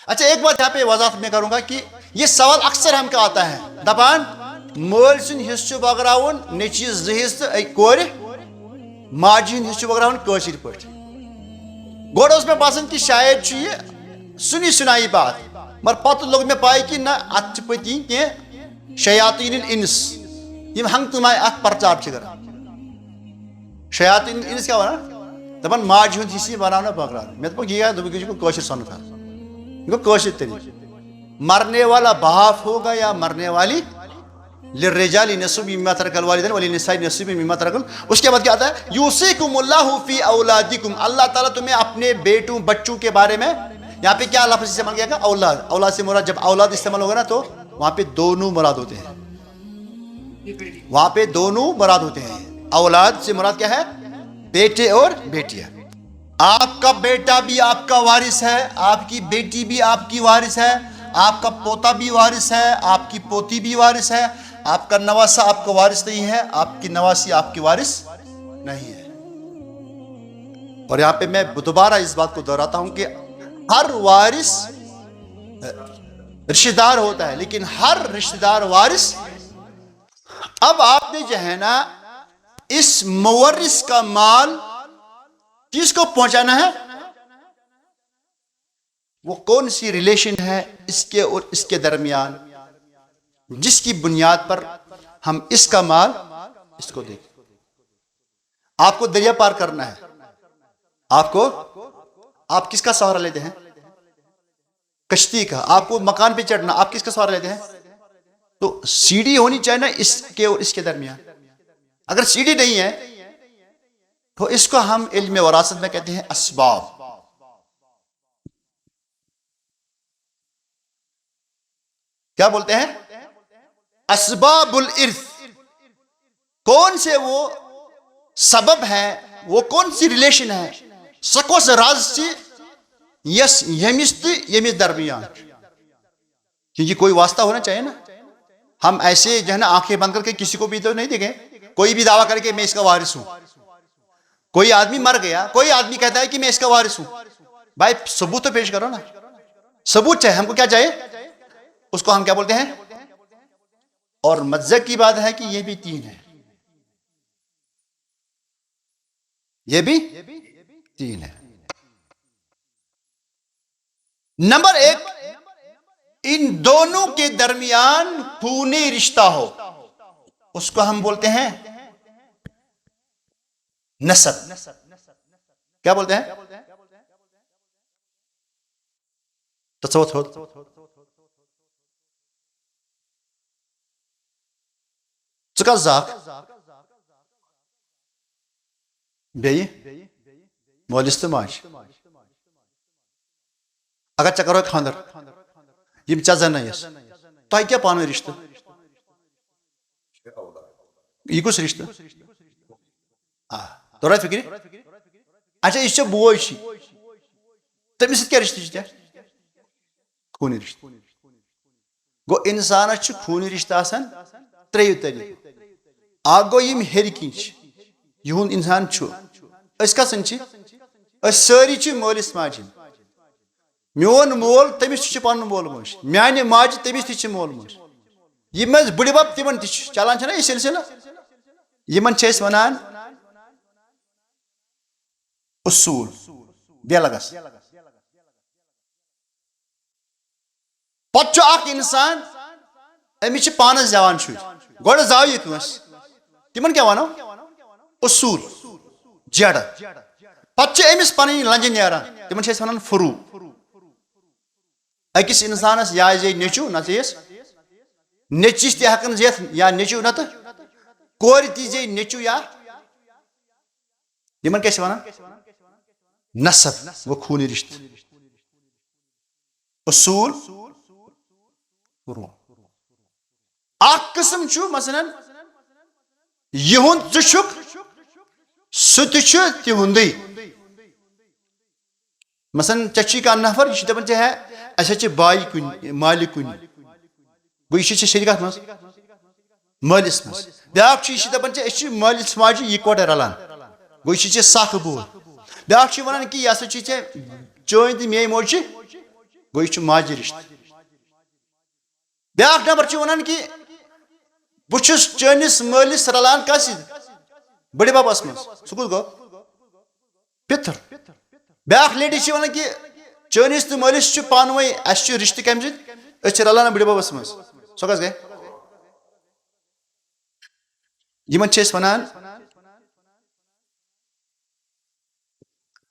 اچھا ایک بات یہاں پہ وضاحت میں کروں گا کہ یہ سوال اکثر ہم کا آتا ہے دپان مول سن حصہ بغراون نیچی زہس تو کور ماجہ ہند حصہ بغراون کاشر پٹ گوڑ اس میں باسان کہ شاید یہ سنی سنائی بات مگر پتہ لوگ میں پائی کہ نہ ات پتی کی شیاطین الانس یم ہنگ تمہیں ات پرچار کران شیاطین الانس کیا ونان دپان ماجہ ہند حصہ بنانا بغران میں دپان یہ دپان کاشر سن تھا کوشش طریقے مرنے والا بہاف ہوگا یا مرنے والی للرجال نصیب مما ترک الوالدین وللنساء نصیب مما ترک. اس کے بعد کیا آتا ہے یوصیکم اللہ فی اولادکم. اللہ تعالیٰ تمہیں اپنے بیٹوں بچوں کے بارے میں یہاں پہ کیا لفظ استعمال کیا گیا اولاد. اولاد سے مراد جب اولاد استعمال ہوگا نا تو وہاں پہ دونوں مراد ہوتے ہیں. وہاں پہ دونوں مراد ہوتے ہیں. اولاد سے مراد کیا ہے بیٹے اور بیٹیاں. آپ کا بیٹا بھی آپ کا وارث ہے, آپ کی بیٹی بھی آپ کی وارث ہے, آپ کا پوتا بھی وارث ہے, آپ کی پوتی بھی وارث ہے, آپ کا نواسا آپ کا وارث نہیں ہے, آپ کی نواسی آپ کی وارث نہیں ہے. اور یہاں پہ میں دوبارہ اس بات کو دہراتا ہوں کہ ہر وارث رشتہ دار ہوتا ہے لیکن ہر رشتہ دار وارث. اب آپ نے جو ہے نا اس مورث کا مال کس کو پہنچانا ہے, وہ کون سی ریلیشن ہے اس کے اور اس کے درمیان جس کی بنیاد پر ہم اس کا مال اس کو دیں. آپ کو دریا پار کرنا ہے, آپ کس کا سہارا لیتے ہیں کشتی کا. آپ کو مکان پہ چڑھنا آپ کس کا سہارا لیتے ہیں, تو سیڑھی ہونی چاہیے نا اس کے اور اس کے درمیان. اگر سیڑھی نہیں ہے تو اس کو ہم علم وراثت میں کہتے ہیں اسباب. کیا بولتے ہیں اسباب الارث. کون سے وہ سبب ہے, وہ کون سی ریلیشن ہے سکوس راز سے یس یمس تو یمس درمیان, کیونکہ کوئی واسطہ ہونا چاہیے نا. ہم ایسے جو ہے نا آنکھیں بند کر کے کسی کو بھی تو نہیں دیکھیں, کوئی بھی دعویٰ کرے کہ میں اس کا وارث ہوں. کوئی آدمی مر گیا, کوئی آدمی کہتا ہے کہ میں اس کا وارث ہوں. بھائی ثبوت تو پیش کرو نا, ثبوت چاہیے. ہم کو کیا چاہیے, اس کو ہم کیا بولتے ہیں. اور مزہ کی بات ہے کہ یہ بھی تین ہے, یہ بھی تین ہے. نمبر ایک, ان دونوں کے درمیان خونی رشتہ ہو, اس کو ہم بولتے ہیں نسب. کیا بولتے ہیں تصوت ہو. چکا زاک بیئی مولس تو ماج اگر چکر ہوئے خاندر یم چزن نیس تو کیا پانوی رشتہ, یہ کس رشتہ تو رہا فکری. اچھا اس سے بوئی چی تمہیں سے کیا رشتہ خونی رشتہ. گو انسان اچھ خونی رشتہ آسان تریو طریق. اگ گو یم ہیرکن یہون انسان چھو اس کسن چھ اس ساری چھ مولس ماجن. میون مول تمس تہ پن مول موج, میانہ ماج تمس تہ مول موج. یم بڑی بب تمن تہ چلان چھنا یہ سلسلہ. یمن چھ اس ونان اصول بیلگس. پتہ چھ اخ انسان امس چھ پانس زوان شر گوڑ زاو یہ کنس تمن کیا ونو اصول جڑ. پتہ چھ امس پن لنجہ نیران تمن چھ ونان فرو. اکس انسانس یا زی نیچو نہ زیس نیچس تہ ہکن زیت یا نیچو نہ تو کور تہ زی نیچو یا یمن کیا چھ ونان نسب. وہ خونی رشتہ اصول فرو. اخ قسم چھ مثلا یہند ژھک سہ تہ تہندی. مثلا چچی کا نفر یہ دپان ہے اچھا چھ بائی کن مالی کن گو یہ شریکات مز مالس مز. بیاکھ یہ دپان اس مالس ماجہ یکوٹے رلان گو یہ سخ بول. بیاکھ ونان کہ یہ ہسا چھ چین تو میے موج گوئی چھ ماجی رشتہ بیاکھ نمبر چھ ونان کہ بچس چٲنِس مٲلِس رلان کس بڑِ ببس مز سہ کُس گوٚو پِتھر بیاکھ لیڈی چھ ونان کہ چٲنِس تہٕ مٲلِس چھُ پانہٕ ؤنۍ اَسہِ چھُ رشتہٕ کمہِ سۭتۍ أسۍ چھِ رلان بڑِ ببس مز سۄ کس گٔے یمن چھِ أسۍ ونان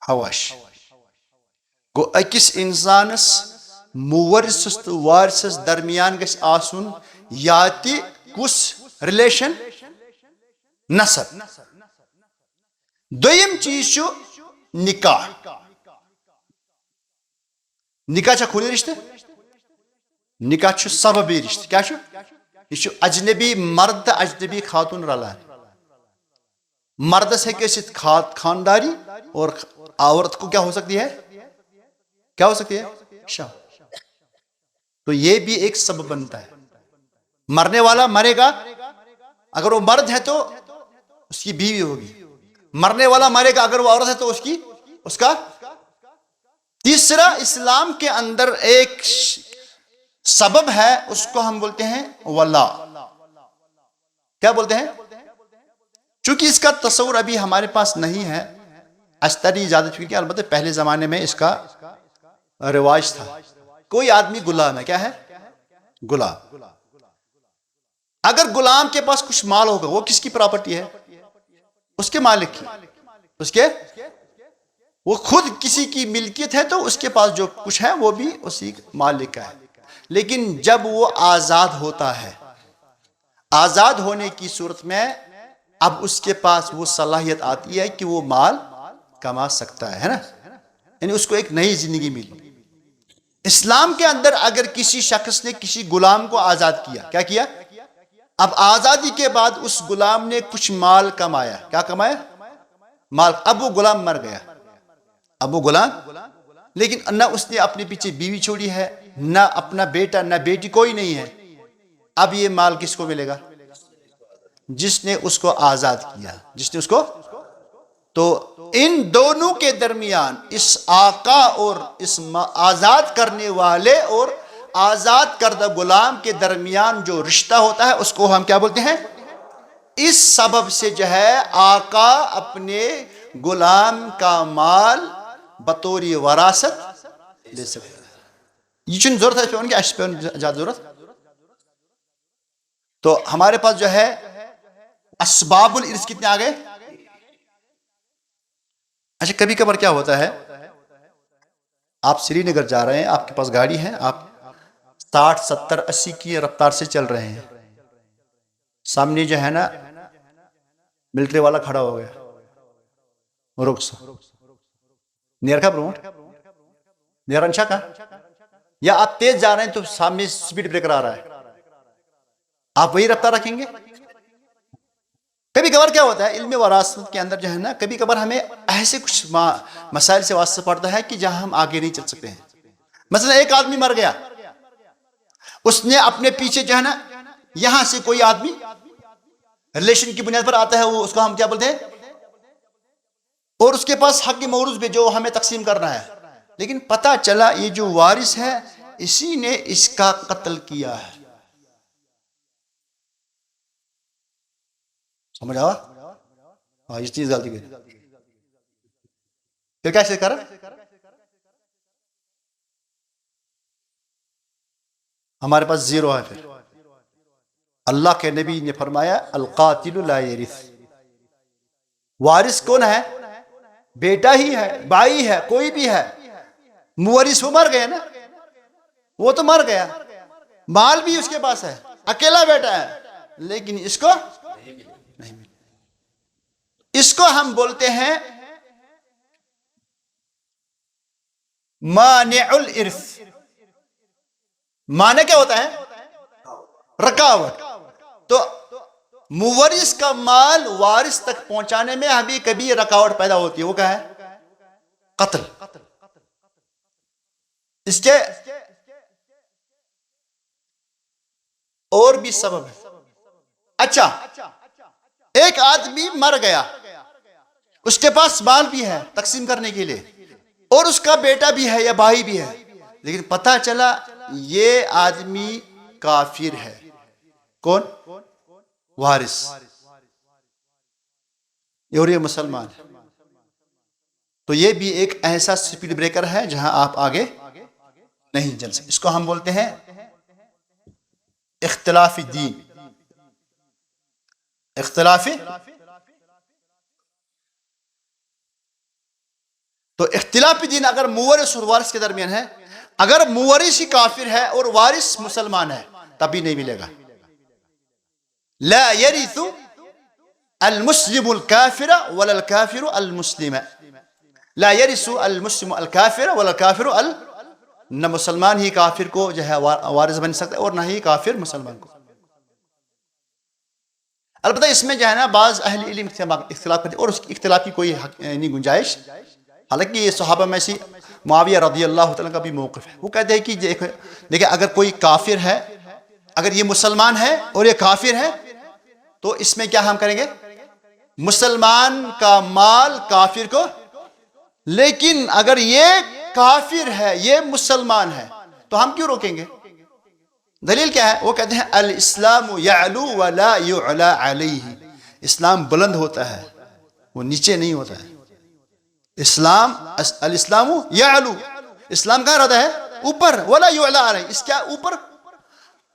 حواش گو أکِس انسانس مورثس تہٕ وارثس درمیان گژھِ آسُن یا تہِ کُس رِلیشن نسب دوٚیِم چیٖز چھُ نکاح نکاح چھا خوٗنی رشتہٕ نکاح چھُ سببی رشتہٕ کیٛاہ چھُ یہ چھُ اجنبی مرد تہٕ اجنبی خاتون رلان مردس ہیٚکہِ ٲسِتھ خانداری اور عورت کو کیا ہو سکتی ہے کیا ہو سکتی ہے شوہر تو یہ بھی ایک سبب بنتا ہے مرنے والا مرے گا اگر وہ مرد ہے تو اس کی بیوی ہوگی مرنے والا مرے گا اگر وہ عورت ہے تو اس کا تیسرا اسلام کے اندر ایک سبب ہے اس کو ہم بولتے ہیں ولا کیا بولتے ہیں چونکہ اس کا تصور ابھی ہمارے پاس نہیں ہے اشتری زیادہ چونکہ البتہ پہلے زمانے میں اس کا رواج تھا کوئی آدمی غلام ہے کیا ہے غلام اگر غلام کے پاس کچھ مال ہوگا وہ کس کی پراپرٹی ہے اس کے مالک کی اس کے وہ خود کسی کی ملکیت ہے تو اس کے پاس جو کچھ ہے وہ بھی اسی مالک کا ہے لیکن جب وہ آزاد ہوتا ہے آزاد ہونے کی صورت میں اب اس کے پاس وہ صلاحیت آتی ہے کہ وہ مال کما سکتا ہے نا یعنی اس کو ایک نئی زندگی ملی اسلام کے اندر اگر کسی شخص نے کسی غلام کو آزاد کیا کیا کیا اب آزادی کے بعد اس غلام نے کچھ مال کمایا کیا کمایا مال اب وہ غلام مر گیا اب وہ غلام لیکن نہ اس نے اپنے پیچھے بیوی چھوڑی ہے نہ اپنا بیٹا نہ بیٹی کوئی نہیں ہے اب یہ مال کس کو ملے گا جس نے اس کو آزاد کیا جس نے اس کو تو ان دونوں کے درمیان اس آقا اور اس آزاد کرنے والے اور آزاد کردہ غلام کے درمیان جو رشتہ ہوتا ہے اس کو ہم کیا بولتے ہیں اس سبب سے جو ہے آقا اپنے غلام کا مال بطور وراثت لے سکتا ہے یہ چن ضرورت ہے کہ اس پہ زیادہ ضرورت تو ہمارے پاس جو ہے اسباب الارث کتنے آ گئے اچھا کبھی کبھار کیا ہوتا ہے آپ سری نگر جا رہے ہیں آپ کے پاس گاڑی ہے آپ 60 70 80 کی رفتار سے چل رہے ہیں سامنے جو ہے نا ملٹری والا کھڑا ہو گیا رک سو نیر کا برونٹ نیر انشا کا یا آپ تیز جا رہے ہیں تو سامنے سپیڈ بریکر آ رہا ہے آپ وہی رفتار رکھیں گے کبھی کبھار کیا ہوتا ہے علم وراثت کے اندر جو ہے نا کبھی کبھار ہمیں ایسے کچھ مسائل سے واسطہ پڑتا ہے کہ جہاں ہم آگے نہیں چل سکتے ہیں مثلا ایک آدمی مر گیا اس نے اپنے پیچھے جو ہے نا یہاں سے کوئی آدمی ریلیشن کی بنیاد پر آتا ہے وہ اس کو ہم کیا بولتے ہیں اور اس کے پاس حق موروث بھی جو ہمیں تقسیم کرنا ہے لیکن پتہ چلا یہ جو وارث ہے اسی نے اس کا قتل کیا ہے سمجھ آوا ہاں اس چیز غلطی کی پھر کیسے کرا ہمارے پاس زیرو ہے پھر اللہ کے نبی نے فرمایا القاتل لا یرث وارث کون ہے بیٹا ہی ہے بھائی ہے کوئی بھی ہے مورث وہ مر گیا نا وہ تو مر گیا مال بھی اس کے پاس ہے اکیلا بیٹا ہے لیکن اس کو نہیں ملا اس کو ہم بولتے ہیں مانع الارث مانع کیا ہوتا ہے رکاوٹ تو مورث کا مال وارث تک پہنچانے میں ابھی کبھی رکاوٹ پیدا ہوتی ہے وہ کیا ہے قتل اس کے اور بھی سبب ہے اچھا ایک آدمی مر گیا اس کے پاس مال بھی ہے تقسیم کرنے کے لیے اور اس کا بیٹا بھی ہے یا بھائی بھی ہے لیکن پتہ چلا یہ آدمی کافر ہے، کون؟ وارث، اور یہ مسلمان ہے، تو یہ بھی ایک ایسا سپیڈ بریکر ہے جہاں آپ آگے نہیں چل سکتے. اس کو ہم بولتے ہیں اختلاف دین. اختلاف، تو اختلاف دین اگر مورث اور وارث کے درمیان ہے، اگر مورث ہی کافر ہے اور وارث مسلمان ہے تب بھی نہیں ملے گا. لا يرث المسلم الكافر ولا الكافر المسلم. لا يرث المسلم الكافر ولا الكافر نہ مسلمان ہی کافر کو جو ہے وارث بن سکتا ہے اور نہ ہی کافر مسلمان کو. البتہ اس میں جو ہے نا بعض اہل علم اختلاف کرتے اور اس اختلاف کی کوئی نہیں گنجائش. حالانکہ یہ صحابہ میں سے معاویہ رضی اللہ تعالیٰ کا بھی موقف ہے. وہ کہتے ہیں کہ دیکھیں اگر کوئی کافر ہے، اگر یہ مسلمان ہے اور یہ کافر ہے تو اس میں کیا ہم کریں گے؟ مسلمان کا مال کافر کو، لیکن اگر یہ کافر ہے یہ مسلمان ہے تو ہم کیوں روکیں گے؟ دلیل کیا ہے؟ وہ کہتے ہیں الاسلام یعلو ولا یعلا علیہ. اسلام بلند ہوتا ہے، وہ نیچے نہیں ہوتا ہے. الاسلام یعلو، اسلام کہاں رہتا ہے؟ اوپر. ولا یعلا علیہ، اس کیا اوپر.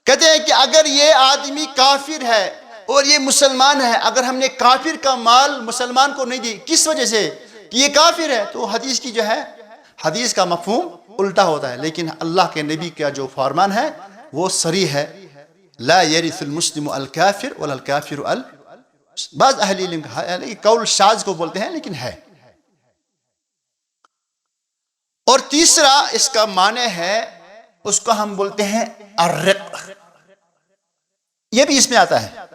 کہتے ہیں کہ اگر یہ آدمی کافر ہے اور یہ مسلمان ہے، اگر ہم نے کافر کا مال مسلمان کو نہیں دی کس وجہ سے کہ یہ کافر ہے، تو حدیث کی جو ہے حدیث کا مفہوم الٹا ہوتا ہے. لیکن اللہ کے نبی کا جو فرمان ہے وہ صریح ہے، لا یرث المسلم الکافر ولا الکافر بعض اہل علم کا قول شاذ کو بولتے ہیں لیکن ہے. اور تیسرا اس کا معنی ہے، اس کو ہم بولتے ہیں الرق. یہ بھی اس میں آتا ہے،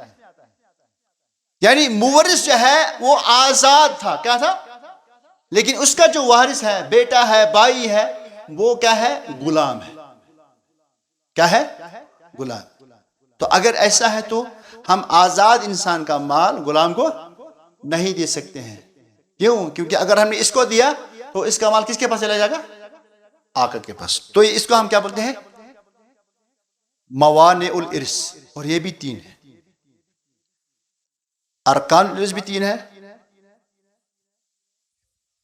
یعنی مورث جو ہے وہ آزاد تھا، کیا تھا؟ لیکن اس کا جو وارث ہے، بیٹا ہے، بھائی ہے، وہ کیا ہے؟ غلام ہے. کیا ہے؟ غلام. تو اگر ایسا ہے تو ہم آزاد انسان کا مال غلام کو نہیں دے سکتے ہیں. کیوں؟ کیونکہ اگر ہم نے اس کو دیا تو اس کا مال کس کے پاس چلا جائے گا؟ آقا کے پاس. تو اس کو ہم کیا بولتے ہیں؟ موانع الارث. اور یہ بھی تین ہے، ارکان الارث بھی تین ہے،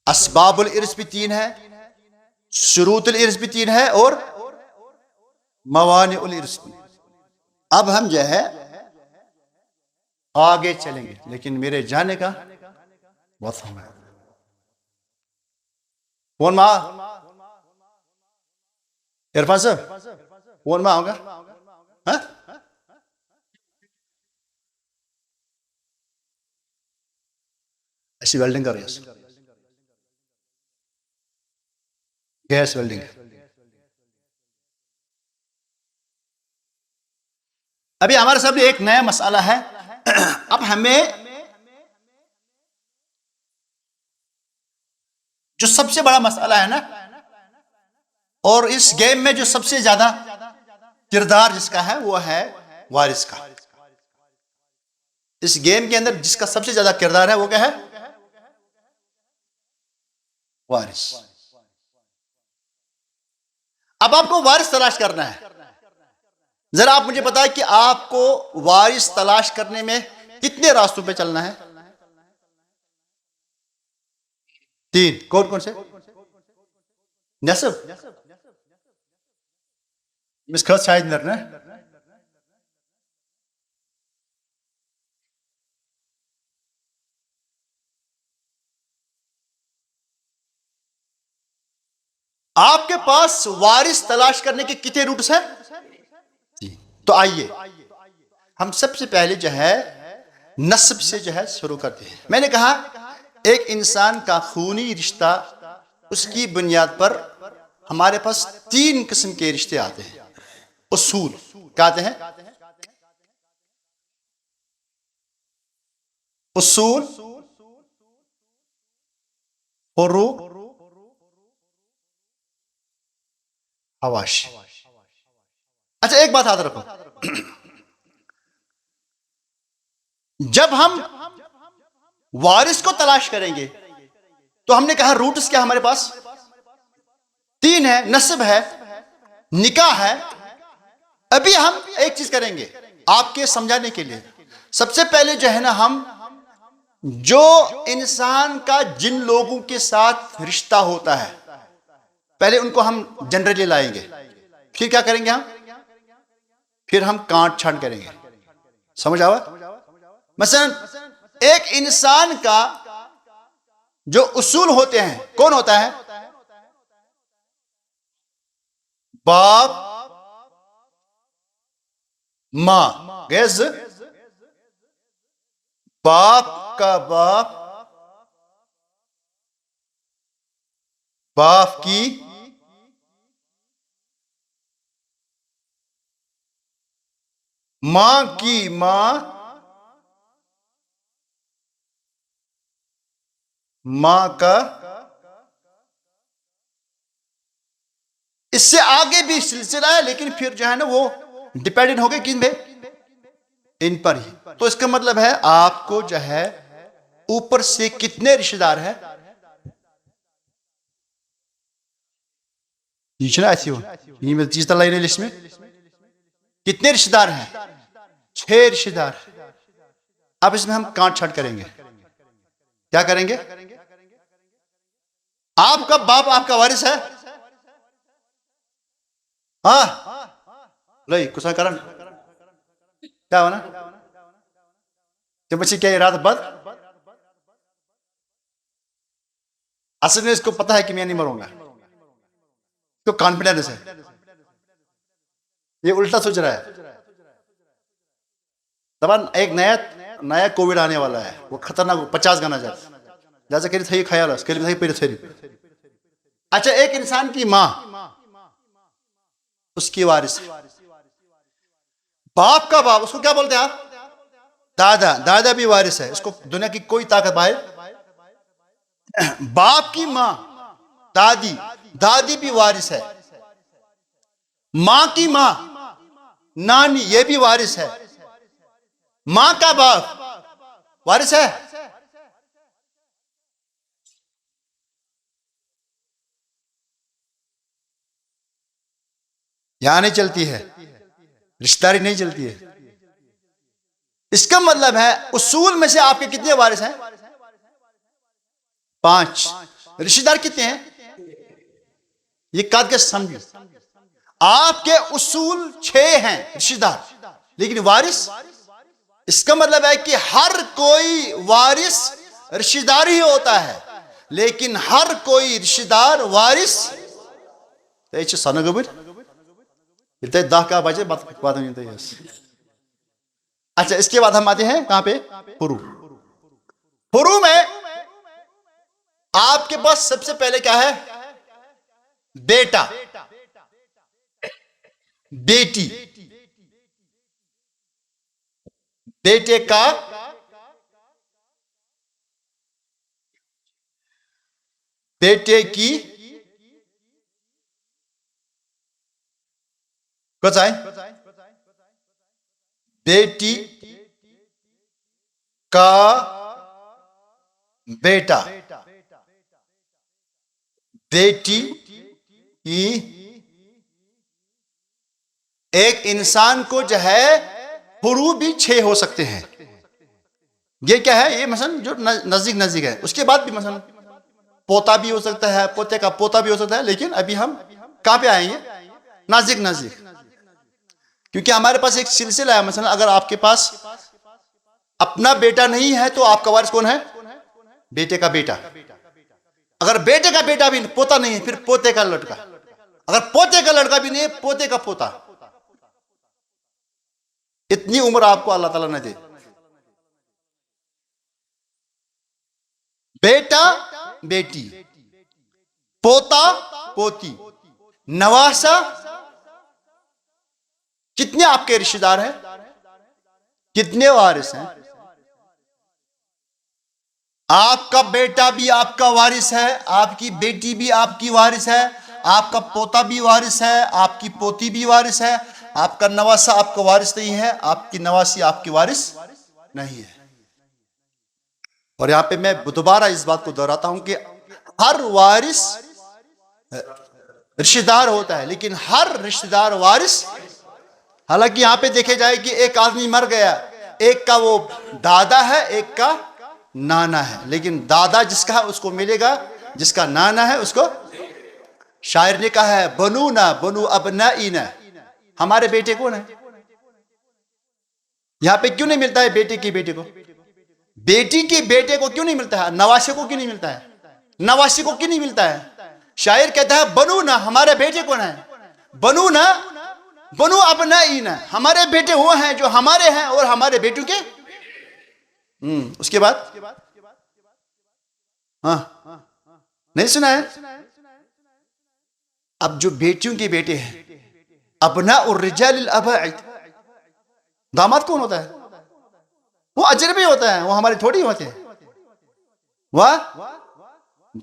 اسباب الارث بھی تین ہے، شروط الارث بھی تین ہے، اور موانع الارث بھی. اب ہم جو ہے آگے چلیں گے، لیکن میرے جانے کا بہت ہم ہے. کون ماں؟ عرفان صاحب کون ماں ہوگا؟ ایسی ویلڈنگ کر رہی ہے، گیس ویلڈنگ. ابھی ہمارے سامنے ایک نیا مسئلہ ہے. اب ہمیں جو سب سے بڑا مسئلہ ہے نا، اور اس گیم میں جو سب سے زیادہ کردار جس کا ہے وہ ہے وارث کا. اس گیم کے اندر جس کا سب سے زیادہ کردار ہے وہ کیا ہے؟ وارث. اب آپ کو وارث تلاش کرنا ہے. ذرا آپ مجھے بتائیں کہ آپ کو وارث تلاش کرنے میں کتنے راستوں پہ چلنا ہے؟ تین. کون کون سے؟ نسب، مس خط شاید نرنا، آپ کے پاس وارث تلاش کرنے کے کتنے روٹس ہیں؟ تو آئیے ہم سب سے پہلے جو ہے نسب سے جو ہے شروع کرتے ہیں. میں نے کہا ایک انسان کا خونی رشتہ، اس کی بنیاد پر ہمارے پاس تین قسم کے رشتے آتے ہیں. اصول کہتے ہیں، اصول، فروع، حواشی. اچھا ایک بات یاد رکھو، جب ہم وارث کو تلاش کریں گے تو ہم نے کہا روٹس کیا ہمارے پاس تین ہے، نسب ہے، نکاح ہے. ابھی ہم ایک چیز کریں گے آپ کے سمجھانے کے لیے. سب سے پہلے جو ہے نا ہم جو انسان کا جن لوگوں کے ساتھ رشتہ ہوتا ہے پہلے ان کو ہم جنرلی لائیں گے. پھر کیا کریں گے پھر ہم کانٹ چھانٹ کریں گے. سمجھ آوا؟ مثلا ایک انسان کا جو اصول ہوتے ہیں کون ہوتا ہے؟ باپ ماں. گیز باپ کا باپ باپ کی ماں کی ماں ماں کا. اس سے آگے بھی سلسلہ ہے لیکن پھر جو ہے نا وہ ڈیپینڈنٹ ہو گئے کن پہ؟ ان پر ہی. تو اس کا مطلب ہے آپ کو جو ہے اوپر سے کتنے رشتہ دار ہیں؟ یہ نا ایسی ہو یہ چیز تو لائن لسٹ میں کتنے رشتہ دار ہیں؟ 6 رشتہ دار. اب اس میں ہم کانٹ چھانٹ کریں گے. کیا کریں گے؟ آپ کا باپ آپ کا وارث ہے؟ ہاں لئی کچھ کرن کیا ہونا بچے کیا ارادہ بد اصل میں اس کو پتا ہے کہ میں نہیں مروں گا. اس کو کانفیڈنس ہے. یہ الٹا سوچ رہا ہے. طبعا ایک نیا کووڈ آنے والا ہے وہ خطرناک 50 گنا زیادہ لہٰذا کری تھا خیال ہے. اچھا ایک انسان کی ماں اس کی وارث ہے. باپ کا باپ اس کو کیا بولتے ہیں آپ؟ دادا. دادا بھی وارث ہے. اس کو دنیا کی کوئی طاقت باہر. باپ کی ماں دادی. دادی بھی وارث ہے. ماں کی ماں نانی یہ بھی وارث ہے. ماں کا باپ وارث ہے. یہاں نہیں چلتی ہے رشتہ داری نہیں چلتی ہے. اس کا مطلب ہے اصول میں سے آپ کے کتنے وارث ہیں؟ 5. رشتہ دار کتنے ہیں؟ یہ قاعدہ سمجھو. آپ کے اصول 6 ہیں رشتہ دار لیکن وارث. اس کا مطلب ہے کہ ہر کوئی وارث رشتہ دار ہی ہوتا ہے لیکن ہر کوئی رشتہ دار وارث. سن گبر یہ 10 کا بجے بات. اچھا اس کے بعد ہم آتے ہیں کہاں پہ؟ فروع. فروع میں آپ کے پاس سب سے پہلے کیا ہے؟ بیٹا بیٹی. بیٹے کا بیٹے کی کچھ بیٹی کا بیٹا بیٹی کی. ایک انسان کو جو ہے فروع بھی 6 ہو سکتے ہیں. یہ کیا ہے؟ یہ مثلا جو نزدیک ہے. اس کے بعد بھی مثلا پوتا بھی ہو سکتا ہے پوتے کا پوتا بھی ہو سکتا ہے. لیکن ابھی ہم کہاں پہ آئیں گے؟ نزدیک کیونکہ ہمارے پاس ایک سلسلہ ہے. مثلا اگر آپ کے پاس اپنا بیٹا نہیں ہے تو آپ کا وارث کون ہے؟ بیٹے کا بیٹا. اگر بیٹے کا بیٹا بھی پوتا نہیں ہے پھر پوتے کا لڑکا. اگر پوتے کا لڑکا بھی نہیں ہے پوتے کا پوتا. اتنی عمر آپ کو اللہ تعالیٰ نے دے. بیٹا بیٹی پوتا پوتی نواسا. کتنے آپ کے رشتہ دار ہیں؟ کتنے وارث ہیں؟ آپ کا بیٹا بھی آپ کا وارث ہے. آپ کی بیٹی بھی آپ کی وارث ہے. آپ کا پوتا بھی وارث ہے. آپ کی پوتی بھی وارث ہے. آپ کا نواسا آپ کا وارث نہیں ہے. آپ کی نواسی آپ کی وارث نہیں ہے. اور یہاں پہ میں دوبارہ اس بات کو دہراتا ہوں کہ ہر وارث رشتہ دار ہوتا ہے، لیکن ہر رشتہ دار وارث، حالانکہ یہاں پہ دیکھے جائے کہ ایک آدمی مر گیا، ایک کا وہ دادا ہے ایک کا نانا ہے، لیکن دادا جس کا ہے اس کو ملے گا، جس کا نانا ہے اس کو. شاعر نے کہا ہے بنونا بنو ابنائینا، ہمارے بیٹے کون ہیں؟ یہاں پہ کیوں نہیں ملتا ہے بیٹے کی بیٹے کو؟ بیٹی کے بیٹے کو کیوں نہیں ملتا ہے؟ نواسے کو کیوں نہیں ملتا ہے؟ نواسی کو کیوں نہیں ملتا ہے؟ شاعر کہتا ہے بنونا، ہمارے بیٹے کون ہیں؟ بنونا بنو ابنائینا، ہمارے بیٹے وہ ہیں جو ہمارے ہیں اور ہمارے بیٹوں کے. اس کے بعد ہاں نہیں سنا ہے؟ اب جو بیٹیوں کے بیٹے ہیں، ابناء الرجال الاباعد، داماد کون ہوتا ہے؟ وہ اجنبی ہوتا ہے، وہ ہمارے تھوڑی ہوتے ہیں. وہ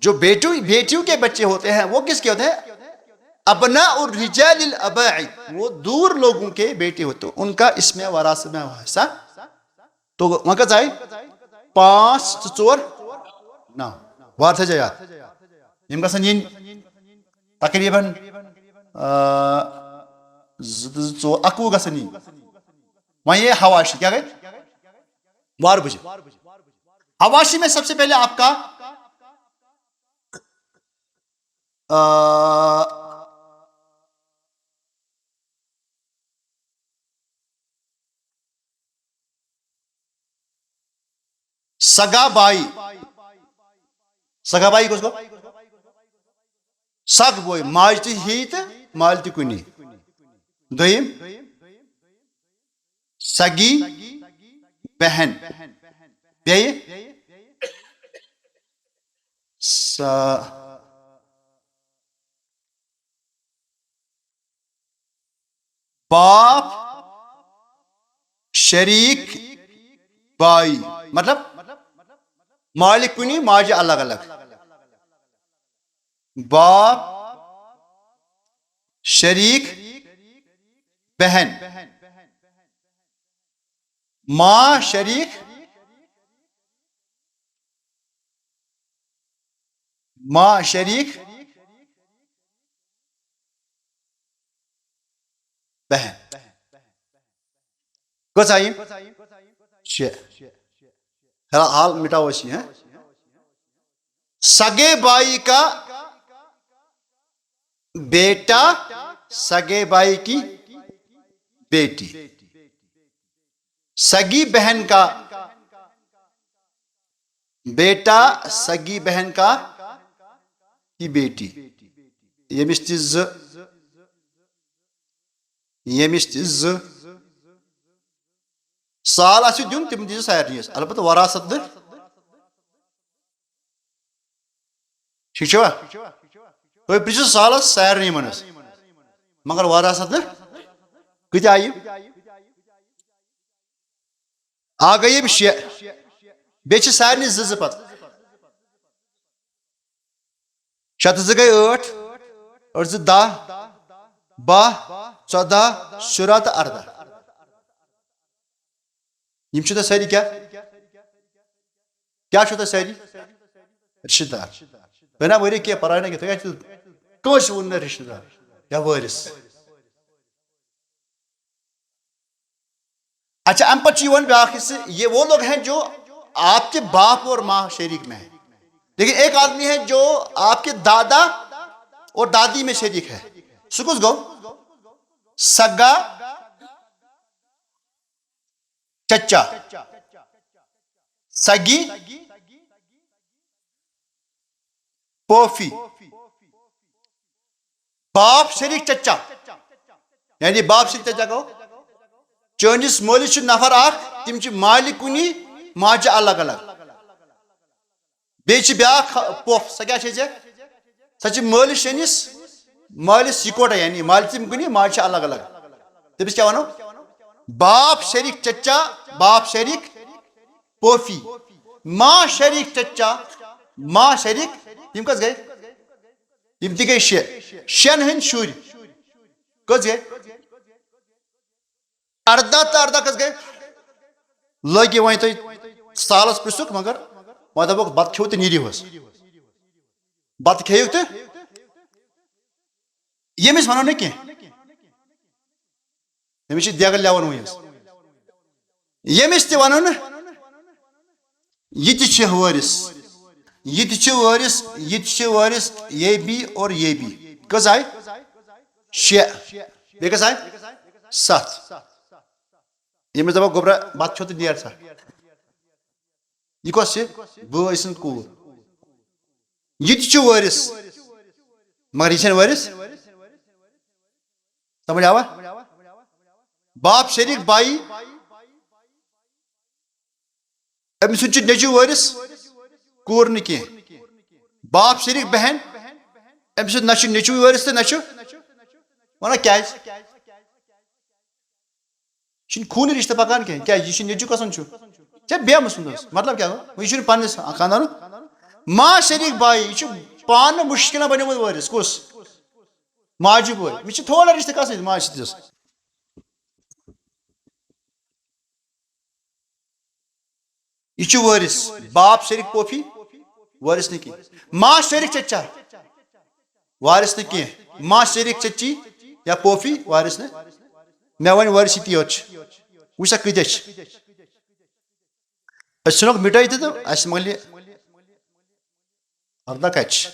جو بیٹیوں کے بچے ہوتے ہیں وہ کس کے ہوتے ہیں؟ ابناء الرجال الاباعد، وہ دور لوگوں کے بیٹے ہوتے ہیں، ان کا اس میں وراثت میں حصہ. تو وہاں کا جائے 5 4 9 وارث جایات یم گژھن ین تقریباً 21 گژھن ین. وہاں یہ حواشی کیا گئے؟ وار بجے. حواشی میں سب سے پہلے آپ کا سگا بائی. سگا بائی کس کو؟ سگ بوئی، ماج تہ ہی تہ مال تہ کنی. دویم سگی بہن، بیٚیہِ باپ شریک بائی، مطلب مالک کنی ماجہ الگ الگ. باپ شریک بہن، ماں شریک بہن. کس آئی؟ 6. حال مٹاؤ اسی ہیں. سگے بائی کا بیٹا، سگے بائی کی بیٹی، سگی بہن کا بیٹا، سگی بہن کا کی بیٹی. یمس تہ یمس تہ سال آسو دیون تم دیو سارنی، البتہ وراثت دہ. ٹھیک چھوا؟ تُہۍ پرٛژھِو سالس سارنی منس، مگر وراثت دہ کۭتیاہ آیہِ؟ گٔے یِم 6. بیٚیہِ چھِ سارنی 2 پتہٕ. 6 تہٕ 2 گٔے 8، 8 2 10 12 14 16 تہٕ 18. یم چھو تۄہہِ سٲری کیا چھو تۄہہِ سٲری؟ رشتہ دار. تۄہہِ نا ؤرِو کینٛہہ پرٲے نہ کینٛہہ، تُہۍ کٲنٛسہِ ووٚن نہٕ رشتہ دار یا وٲرث. اچھا ام پتہ چھُ یِوان بیاکھ حصہ، یہ وہ لوگ ہیں جو آپ کے باپ اور ماں شریک میں ہیں، لیکن ایک آدمی ہے جو آپ کے دادا اور دادی میں شریک ہے. سُہ کُس گوٚو؟ سگا چچا، سگی پوفی، باپ شریک چچا. یعنی باپ شریک چچا گوٚو چٲنِس مٲلِس چھُ نفر اکھ، تِم چھِ مالہِ کُنی ماجہِ الگ الگ. بیٚیہِ چھِ بیاکھ پوف، سۄ کیٛاہ چھے ژےٚ؟ سۄ چھِ مٲلِس شیٚنِس مٲلِس یِکوٹے، یعنی مالہِ تِم کُنی ماجہِ چھِ الگ الگ. تٔمِس کیٛاہ وَنو؟ باپ شریک چچا، باپ شریک پوفی، ماں شریک چچا، ماں شریک. یِم کٔژ گٔے؟ یِم تہِ گٔے 6. 6 ہٕنٛدۍ شُرۍ کٔژ گٔے؟ 18 تہٕ 18 کٔژ گٔے؟ لٲگِو وۄنۍ تُہۍ سالس پرٛژھُکھ، مگر وۄنۍ دپوکھ بتہٕ کھیوٚو تہٕ نیٖرِو حظ. بتہٕ کھیٚیِو تہٕ یمس ونو نا کی یمس دیگر لیون ونس یمس تہ ونو نا یہ تہ وارث یہ وارث یہ وارث یہ بی اور یہ بی کس آئی 6 بیٚیہِ کس آئی 7 یمس دپا گوبرا بت چھو تو نیر سا یہ کس بٲے سٕنٛز کوٗر یہ تہ وارث مگر یہ وارث سمجھ آوا باپ شریک بائی أمۍ سُنٛد چھُ نیٚچوٗ وٲرِث کوٗر نہٕ کینٛہہ باپ شریک بہن أمۍ سُنٛد نہ چھُ نیٚچوٗ وٲرِث تہٕ نہ چھُ وَنان کیٛازِ یہِ چھُنہٕ خوٗنی رِشتہٕ پکان کینٛہہ کیٛازِ یہِ چھُ نیٚچوٗ کسُنٛد چھُ ژےٚ بیٚہمہٕ سُنٛد اوس مطلب کیٛاہ گوٚو یہِ چھُنہٕ پننِس خاندانُک ماں شریک بائی یہِ چھُ پانہٕ مُشکِلن بنیومُت وٲرِث کُس ماجہِ بوے مےٚ چھِ تھوڑا رِشتہٕ کس سۭتۍ ماجہِ سۭتۍ یہ چھُ وٲرِث باپ شریک پوفی وٲرِث نہٕ کینٛہہ ماں شریک چچا وارث نہٕ کینٛہہ ماں شریک چچی یا پوفی وارث نہٕ مےٚ وۄنۍ وٲرِث یِتی یوت چھِ وٕچھ سا کۭتیاہ چھِ أسۍ ژھٕنوکھ مِٹٲیِتھ تہٕ اَسہِ مۄکلہِ ارداہ کَتہِ چھِ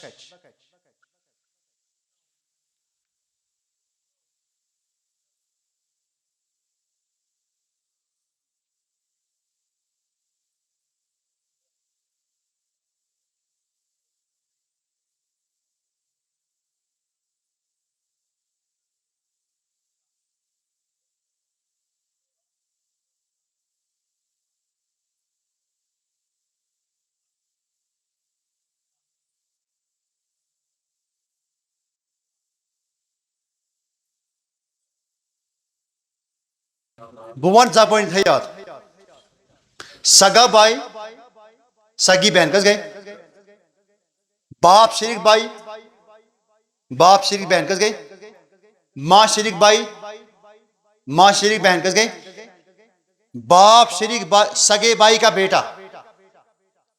بہٕ وَنہٕ زبٲنۍ تھٲے یاد سگا بائی سگی بہن کس گئی باپ شریک بائی باپ شریک بہن کس گئی ماں شریک بائی ماں شریک بہن کس گئی باپ شریک سگے بائی کا بیٹا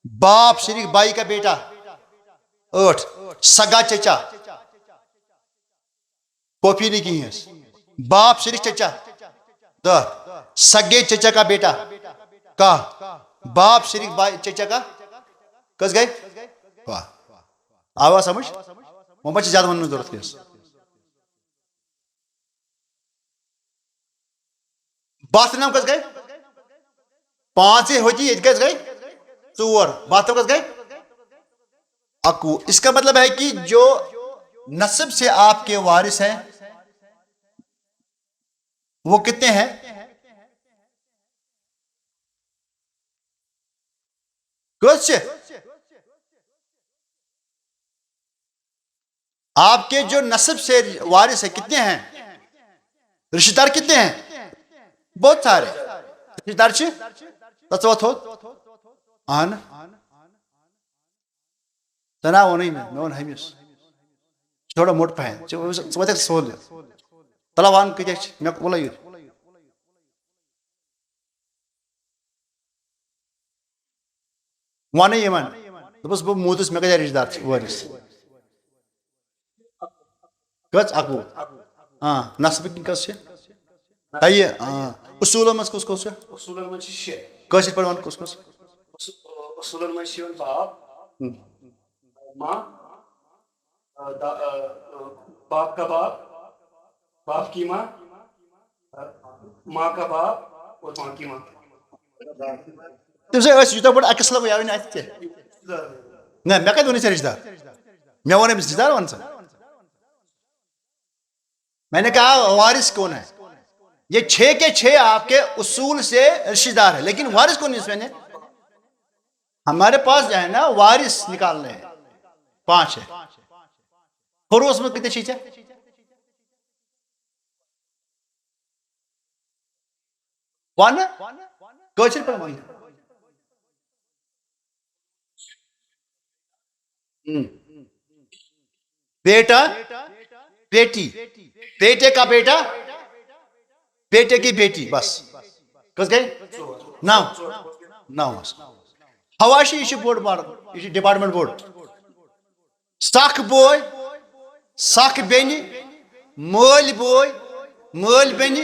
باپ شریک بائی کا بیٹا 8 سگا چچا پوپھی نہیں کی ہے باپ شریک چچا 10 سگے چچا کا بیٹا کا باپ شریک بائی چچا کا کس گئے واہ آوا سمجھ محمد زیادہ ونن ضرورت کیس باتھ نام کس گئے 5 ہوتی یہ کس گئے 4 باتھ کس گئے اکو اس کا مطلب ہے کہ جو نسب سے آپ کے وارث ہیں وہ کتنے ہیں کس آپ کے جو نسب سے وارث ہے کتنے ہیں رشتہ دار کتنے ہیں بہت سارے رشتہ دار تھوت آن تنا وہ نہیں میں ون ہمس تھوڑا موٹ پہن ثہ سول تلا وان کتیا مے بولا یہ ون دس بہ موتس مے کتیا رشتہ دار وارث کس اکو ہاں نسب کس اصولن مز کس کس اصولن مز 6 کٲشِر پٲٹھۍ ون کس کس اصولن مز باپ ماں باپ کا باپ باپ کی ماں ماں کا باپ اور ماں کی ماں تم سے یوتہ بڑھ اکس لگ یہ ات نہ مے کتہ ون رشتہ دار مے ون رشتہ دار ون سا میں نے کہا وارث کون ہے یہ 6 کے 6 آپ کے اصول سے رشتہ دار ہے لیکن وارث کون ہے اس میں ہمارے پاس جو ہے نا وارث نکالنے ہیں 5 ہے خروس میں کتنے چیز ہے ون کٲشِر پٲٹھۍ ون بیٹا بیٹی بیٹے کا بیٹا بیٹے کی بیٹی بس کس گئی 9 حواشی یہ بوڑ بار یہ ڈپارٹمنٹ بوڑ سکھ بوے سکھ بینی مول بوے مول بنی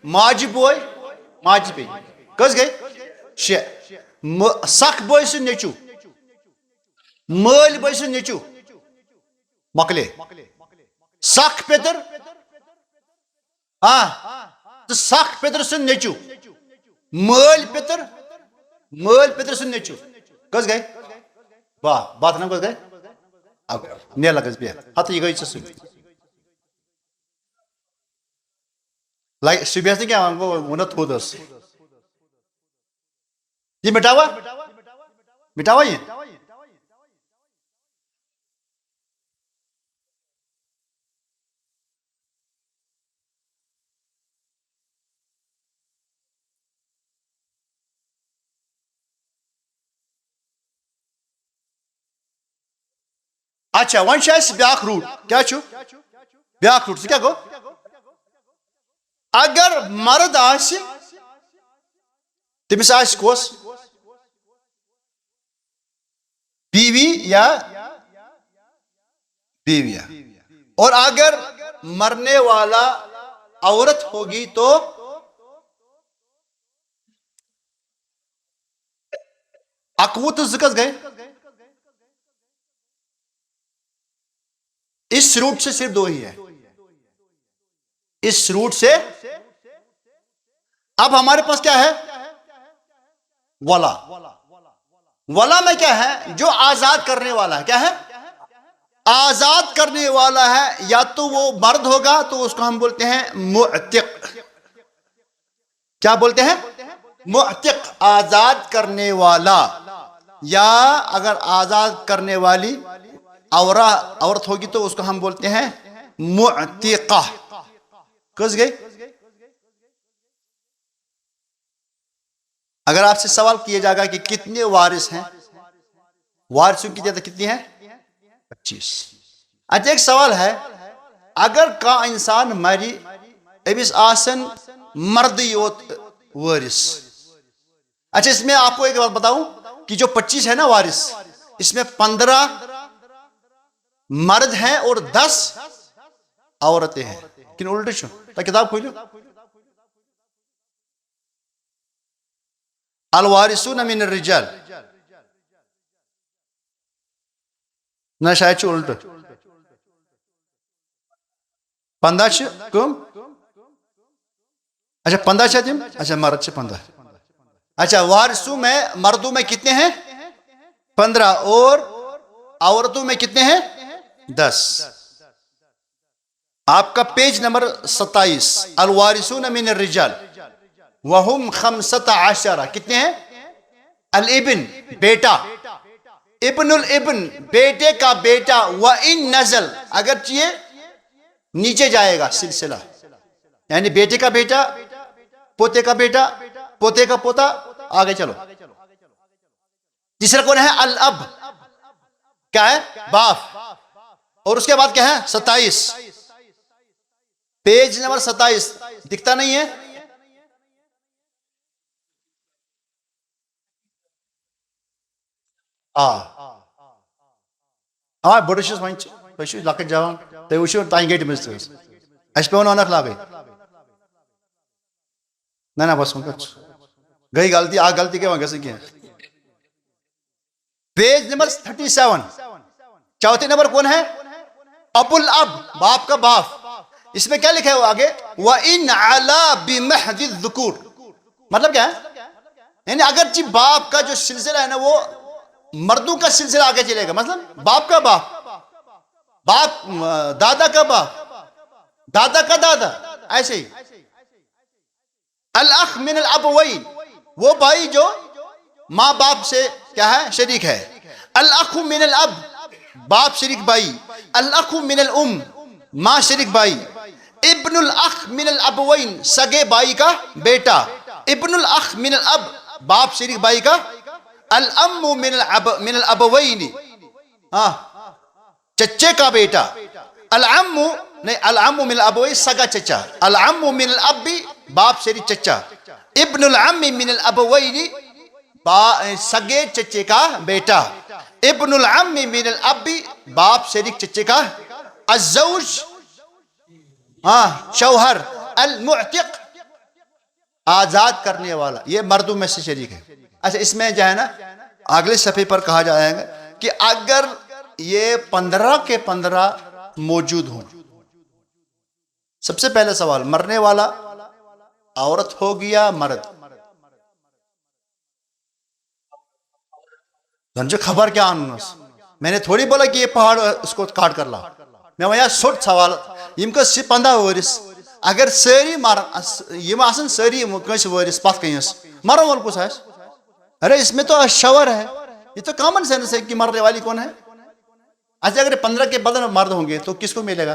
ماجہ بوے ماجہ بنی کس گئی 6 سخ بوے سن نیچو مول بوے سن نیچو مکلے سخ پیتر تو سخ پیتر سن نیچو مول پیتر سن نیچو کس گئی واہ بات نا کس گئی اب نیلا کس بیا ہاتھ یہ گئی سن لائک سبیس نے کیا وہ نہ تھو دس یہ مٹاوا یہ اچھا ون بیاکھ روٹ کیا چھو بیاکھ روٹ کیا گو اگر مرد آس تمس آس کس بیوی یا بیویا اور اگر مرنے والا عورت ہوگی تو اکوہ تو زکس گئے اس روٹ سے صرف 2 ہی ہے اس روٹ سے اب ہمارے پاس کیا ہے ولا ولا میں کیا ہے جو آزاد کرنے والا ہے کیا ہے آزاد کرنے والا ہے یا تو وہ مرد ہوگا تو اس کو ہم بولتے ہیں معتق کیا بولتے ہیں معتق آزاد کرنے والا یا اگر آزاد کرنے والی عورت ہوگی تو اس کو ہم بولتے ہیں معتقہ کس گئی اگر آپ سے سوال کیا جائے گا کہ کتنے وارث ہیں وارثوں کی تعداد کتنی ہے 25 اچھا ایک سوال ہے اگر کا انسان مری امس آسن مرد یوت وارث اچھا اس میں آپ کو ایک بات بتاؤں کہ جو 25 ہے نا وارث اس میں 15 مرد ہیں اور 10 عورتیں ہیں کن الٹے چھو تا کتاب کھولو الوارثون من الرجال نہ شاید چھو الٹا 15 چھ کم اچھا 15 چھ دیم اچھا مرد چھ 15 اچھا وارثوں میں مردوں میں کتنے ہیں 15 اور عورتوں میں کتنے ہیں 10 آپ کا پیج نمبر 27 الوارثون من الرجال وہم 15 کتنے ہیں الابن بیٹا ابن الابن بیٹے کا بیٹا وَإِن نزل اگرچہ یہ نیچے جائے گا سلسلہ یعنی بیٹے کا بیٹا پوتے کا بیٹا پوتے کا پوتا آگے چلو تیسرا کون ہے الاب کیا ہے باپ اور اس کے بعد کیا ہے 27 پیج نمبر 27 دکھتا نہیں ہے بڑے چھس وائن تھی لکٹ جوان تھی وچو تین گیٹ مز اس پہ ونک لاگے نہ بس گئی غلطی غلطی کیا گھس کی پیج نمبر 37 چوتھے نمبر کون ہے ابو الاب باپ کا باپ اس میں کیا لکھا ہے وہ آگے وَإِنْ عَلَى بِمَحْدِ الذُّكُورِ مطلب کیا ہے یعنی اگرچہ باپ کا جو سلسلہ ہے نا وہ مردوں کا سلسلہ آگے چلے گا مثلا باپ کا باپ دادا کا باپ دادا کا دادا ایسے ہی الاخ من الابوین وہ بھائی جو ماں باپ سے کیا ہے شریک ہے الاخ من الاب باپ شریک بھائی الاخ من الام ماں شریک بھائی ابن الاخ من الابوین سگے بھائی کا بیٹا ابن الاخ من الاب باپ شریک بھائی کا الام من الابوین چچے کا بیٹا العم نہیں العم من الابوین سگا چچا العم من الاب باپ شریک چچا ابن العم من الابوین سگے چچے کا بیٹا ابن العم من الاب باپ شریک چچے کا الزوج ہاں شوہر، المعتق آزاد کرنے والا، یہ مردوں میں سے شریک ہے۔ اچھا اس میں جو ہے نا اگلے صفحے پر کہا جائے گا کہ اگر یہ 15 کے 15 موجود ہوں، سب سے پہلے سوال، مرنے والا عورت ہوگی یا مرد؟ جو خبر کیا آنس میں نے تھوڑی بولا کہ یہ پہاڑ اس کو کاٹ کر لا، میں ویا سوٹ سوال یم کس 15 ورس اگر ساری یم آسن ساری کنس ورس پتھ کنس مرن وول کس آس؟ ارے اس میں تو شور ہے، یہ تو کامن سینس ہے کہ مرنے والی کون ہے۔ اچھا اگر 15 کے بدن مرد ہوں گے تو کس کو ملے گا؟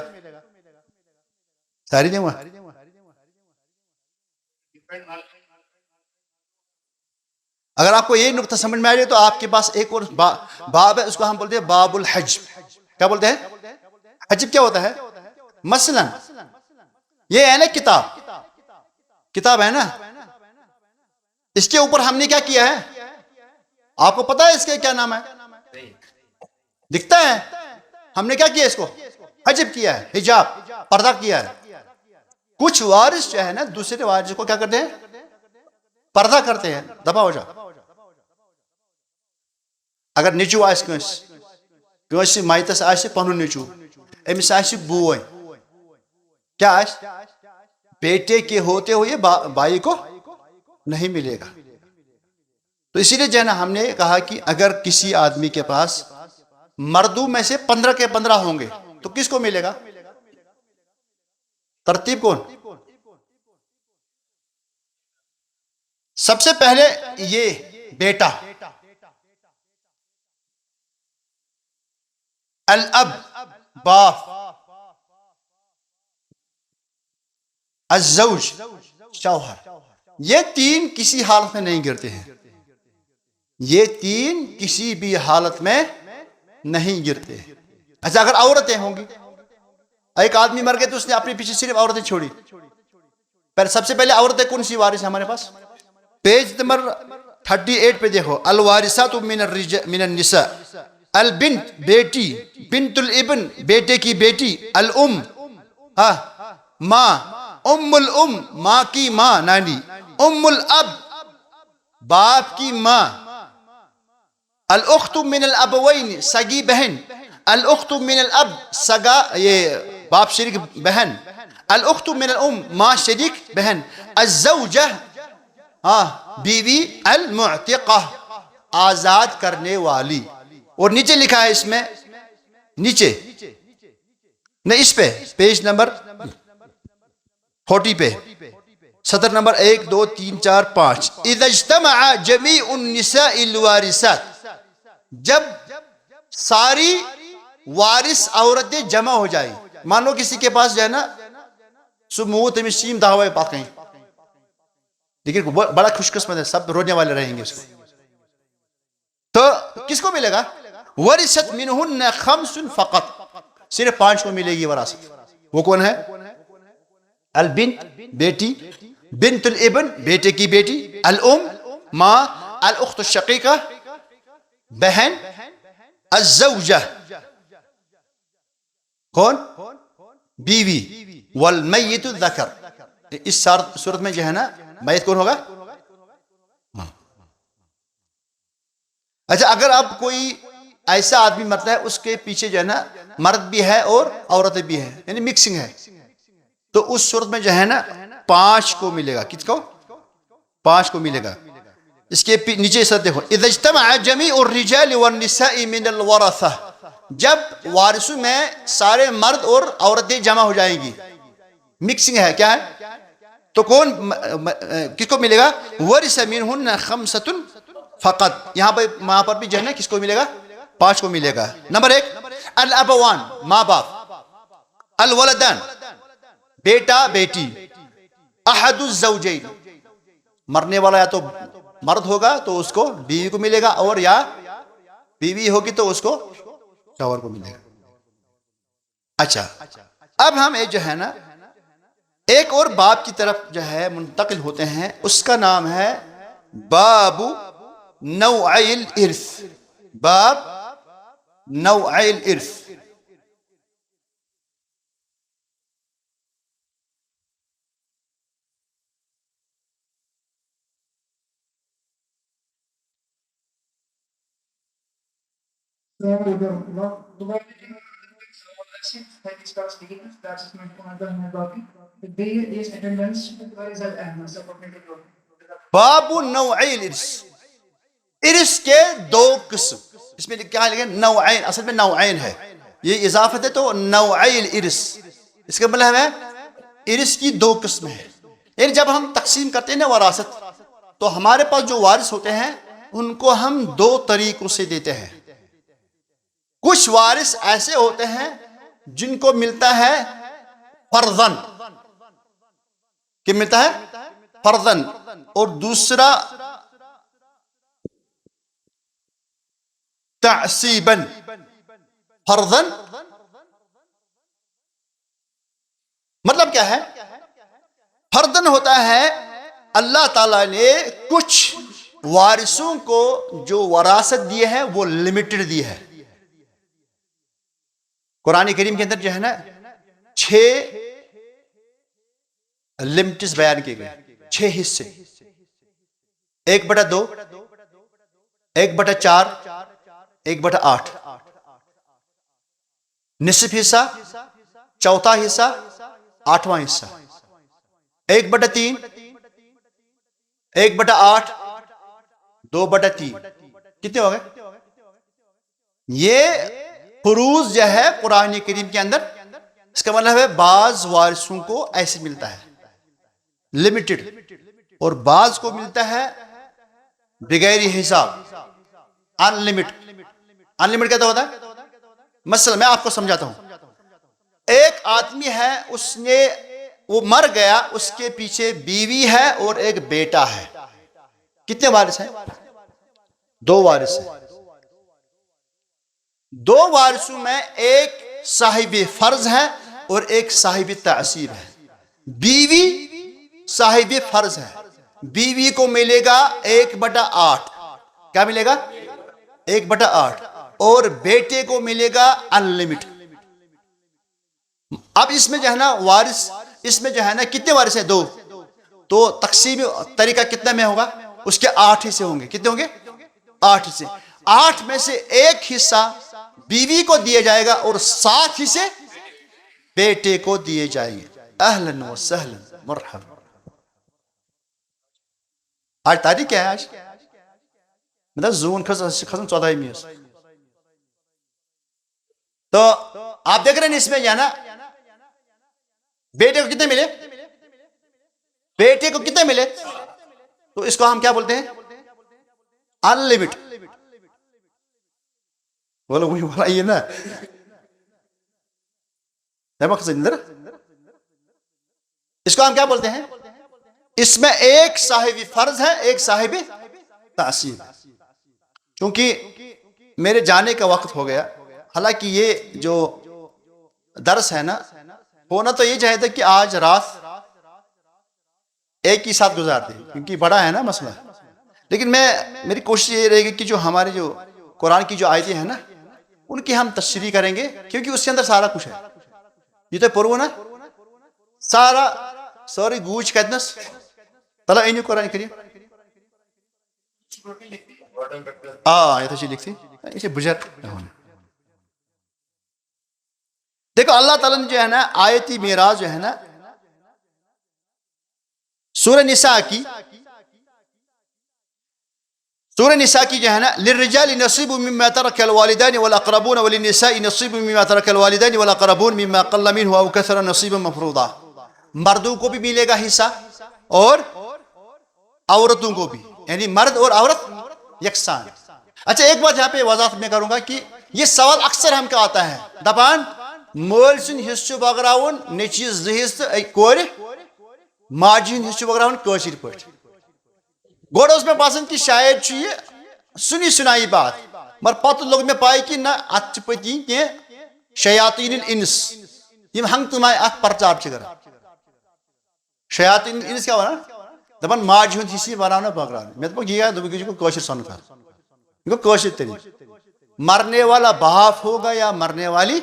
ساری دیں گا۔ اگر آپ کو یہ نقطہ سمجھ میں آ جائے تو آپ کے پاس ایک اور باب ہے، اس کو ہم بولتے ہیں باب الحج۔ کیا بولتے ہیں؟ حجب کیا ہوتا ہے؟ مثلا یہ ہے نا کتاب ہے نا، اس کے اوپر ہم نے کیا کیا ہے؟ آپ کو پتا ہے اس کے کیا نام ہے؟ دکھتا ہے؟ ہم نے کیا کیا اس کو؟ حجب کیا ہے، حجاب، پردہ کیا ہے۔ کچھ وارث جو ہے نا دوسرے وارث کو کیا کرتے ہیں؟ پردہ کرتے ہیں، دبا ہو جا۔ اگر نیچو آس کنس مائتس آس پنن نیچو، امس آس بوئے، کیا آس؟ بیٹے کے ہوتے ہوئے بھائی کو نہیں ملے گا۔ تو اسی لیے جو ہے نا ہم نے کہا کہ اگر کسی آدمی کے پاس مردوں میں سے 15 کے 15 ہوں گے تو کس کو ملے گا؟ ترتیب کون؟ سب سے پہلے یہ بیٹا، الاب باپ، الزوج شوہر، یہ تین کسی حالت میں نہیں گرتے ہیں، یہ تین کسی بھی حالت میں نہیں گرتے۔ اچھا اگر عورتیں ہوں گی، ایک آدمی مر گئے تو اس نے اپنے پیچھے صرف عورتیں چھوڑی، پہلے سب سے پہلے عورتیں کون سی وارث ہیں ہمارے پاس؟ پیج نمبر 38 پہ دیکھو، الوارثات من النساء، البنت بیٹی، بنت الابن بیٹے کی بیٹی، الام ماں، ام الام ماں کی ماں نانی، ام الاب باپ کی ماں، الاخت من الابوین سگی بہن، الاخت من الاب سگا یہ باپ شریک بہن، الاخت من الام ماں شریک بہن، الزوجہ بیوی، المعتقہ آزاد کرنے والی۔ اور نیچے لکھا ہے اس میں، نیچے نہیں اس پہ پیج نمبر 40 پہ سطر نمبر 1 2 3 4 5، اذا اجتمع جمیع النساء الوارثات، جب ساری وارث عورتیں جمع ہو جائیں، مانو کسی کے پاس جو ہے نا سمو تمشیم دعوی پاک ہیں، لیکن بڑا خوش قسمت ہے، سب رونے والے رہیں گے اس کو، تو کس کو ملے گا؟ ورثت منہن خمس فقط، صرف 5 کو ملے گی وراثت۔ وہ کون ہے؟ البنت بیٹی، بنت الابن بیٹے کی بیٹی، الام ماں، الاخت الشقیقہ بہن، الزوجہ کون؟ بیوی، والمیت الذکر، اس صورت میں جو ہے نا میت کون ہوگا؟ اچھا اگر اب کوئی ایسا آدمی مرتا ہے اس کے پیچھے جو ہے نا مرد بھی ہے اور عورتیں بھی ہیں، یعنی مکسنگ ہے، تو اس صورت میں جو ہے نا 5 کو ملے گا۔ کس کو؟ 5 کو ملے گا۔ اس کے نیچے سے دیکھو، اذا اجتمع جمیع الرجال والنساء من الورثہ، جب وارثوں میں سارے مرد اور عورتیں جمع ہو جائیں گی، مکسنگ ہے، کیا ہے؟ تو کون کس کو ملے گا؟ ورث منہن خمسۃ فقط، یہاں پر بھی جو ہے نا کس کو ملے گا؟ 5 کو ملے گا۔ نمبر 1 الابوان ماں باپ، الولدان بیٹا بیٹی، احد الزوجین مرنے والا یا تو مرد ہوگا تو اس کو بیوی کو ملے گا، اور یا بیوی ہوگی تو اس کو شوہر کو ملے گا۔ اچھا اب ہم جو ہے نا ایک اور باب کی طرف جو ہے منتقل ہوتے ہیں، اس کا نام ہے باب نوعی الارث، باب نوعی الارث۔ باب نوعی الارث، ارث کے دو قسم، اس میں کیا لکھا ہے نوعین، اصل میں نوعین ہے، یہ اضافت ہے تو نوعی الارث، اس کا مطلب ہے ارث کی دو قسم ہے۔ یعنی جب ہم تقسیم کرتے ہیں نا وراثت، تو ہمارے پاس جو وارث ہوتے ہیں ان کو ہم دو طریقوں سے دیتے ہیں۔ کچھ وارث ایسے ہوتے ہیں جن کو ملتا ہے فرضاً، کہ ملتا ہے فرضاً، اور دوسرا تعصیباً۔ فرضاً مطلب کیا ہے؟ فرضاً ہوتا ہے اللہ تعالیٰ نے کچھ وارثوں کو جو وراثت دی ہے وہ لمیٹڈ دی ہے۔ قرآن کریم کے اندر جو ہے نا 6 لمٹس بیان کیے گئے، 6 حصے، 1/2، 1/4، 1/8، نصف حصہ، چوتھا حصہ، 8واں حصہ، 1/3، 1/8، 2/3، کتنے ہو گئے؟ یہ فروض جو ہے قرآن کریم کے اندر، اس کا مطلب ہے بعض وارثوں کو ایسے ملتا ہے لمیٹڈ، اور بعض کو ملتا ہے بغیر حساب، ان لمٹ۔ ان لمٹ کہتا ہوتا ہے، مثلا میں آپ کو سمجھاتا ہوں، ایک آدمی ہے، اس نے وہ مر گیا، اس کے پیچھے بیوی ہے اور ایک بیٹا ہے، کتنے وارث ہیں؟ 2 وارث ہیں۔ 2 وارثوں میں ایک صاحب فرض ہے اور ایک صاحب تعصیب ہے۔ بیوی صاحب فرض ہے، بیوی کو ملے گا 1/8، کیا ملے گا؟ 1/8، اور بیٹے کو ملے گا انلمٹ۔ اب اس میں جو ہے نا وارث، اس میں جو ہے نا کتنے وارث ہیں؟ 2، تو تقسیم طریقہ کتنا میں ہوگا؟ اس کے 8 حصے ہوں گے، کتنے ہوں گے؟ 8 حصے۔ 8 میں سے 1 حصہ بیوی کو دیے جائے گا اور 7 حصے بیٹے کو دیے جائیں گے۔ اہلاً و سہلاً مرحبا۔ آج تاریخ کیا ہے؟ آج مطلب زون کھسن 14 تو آپ دیکھ رہے ہیں اس میں جو ہے نا بیٹے کو کتنے ملے؟ بیٹے کو کتنے ملے؟ تو اس کو ہم کیا بولتے ہیں؟ ان لمٹ۔ بولو وہی بولا یہ نا، اس کو ہم کیا بولتے ہیں؟ اس میں ایک صاحب فرض ہے، ایک صاحب تعصیب۔ چونکہ میرے جانے کا وقت ہو گیا، حالانکہ یہ جو درس ہے نا، ہونا تو یہ چاہیے تھا کہ آج رات ایک ہی ساتھ گزارتے، کیونکہ بڑا ہے نا مسئلہ، لیکن میری کوشش یہ رہے گی کہ جو ہمارے جو قرآن کی جو آیتیں ہیں نا ان کی ہم تشریح کریں گے، کیونکہ اس کے اندر سارا کچھ ہے۔ یہ تو پرو نا ساری گوچ کہتنس تلا اینیو قرآن کریم یہ تو چیز لکھتی اسے بجر۔ دیکھو اللہ تعالیٰ نے جو ہے نا آیتی میراث جو ہے نا سورہ نساء کی جو ہے نا للرجال نصیب مما ترک الوالدان والاقربون وللنساء نصیب مما ترک الوالدان والاقربون مما قل منه او كثر نصیبا مفروضا۔ مردوں کو بھی ملے گا حصہ اور عورتوں کو بھی، یعنی مرد اور عورت یکساں۔ اچھا ایک بات یہاں پہ وضاحت میں کروں گا کہ یہ سوال اکثر ہم کا آتا ہے، دپان مول سن حصہ بغراون نیچی زہز تو کور ماجی ہند حصہ بغراون کاشر پٹ۔ گوڑ اس میں باسن کہ شاید یہ سنی سنائی بات، مگر پتہ لوگ میں پائی کہ نہ ات پتی کہ شیاطین الانس یم ہنگ تمہیں ات پرچار کر۔ شیاطین الانس کیا ونان؟ دپان ماجی ہند حصہ بنانا بغراون۔ میں دپا یہ دپا کو کاشر سن کر، یہ کو کاشر طریق۔ مرنے والا باپ ہوگا یا مرنے والی؟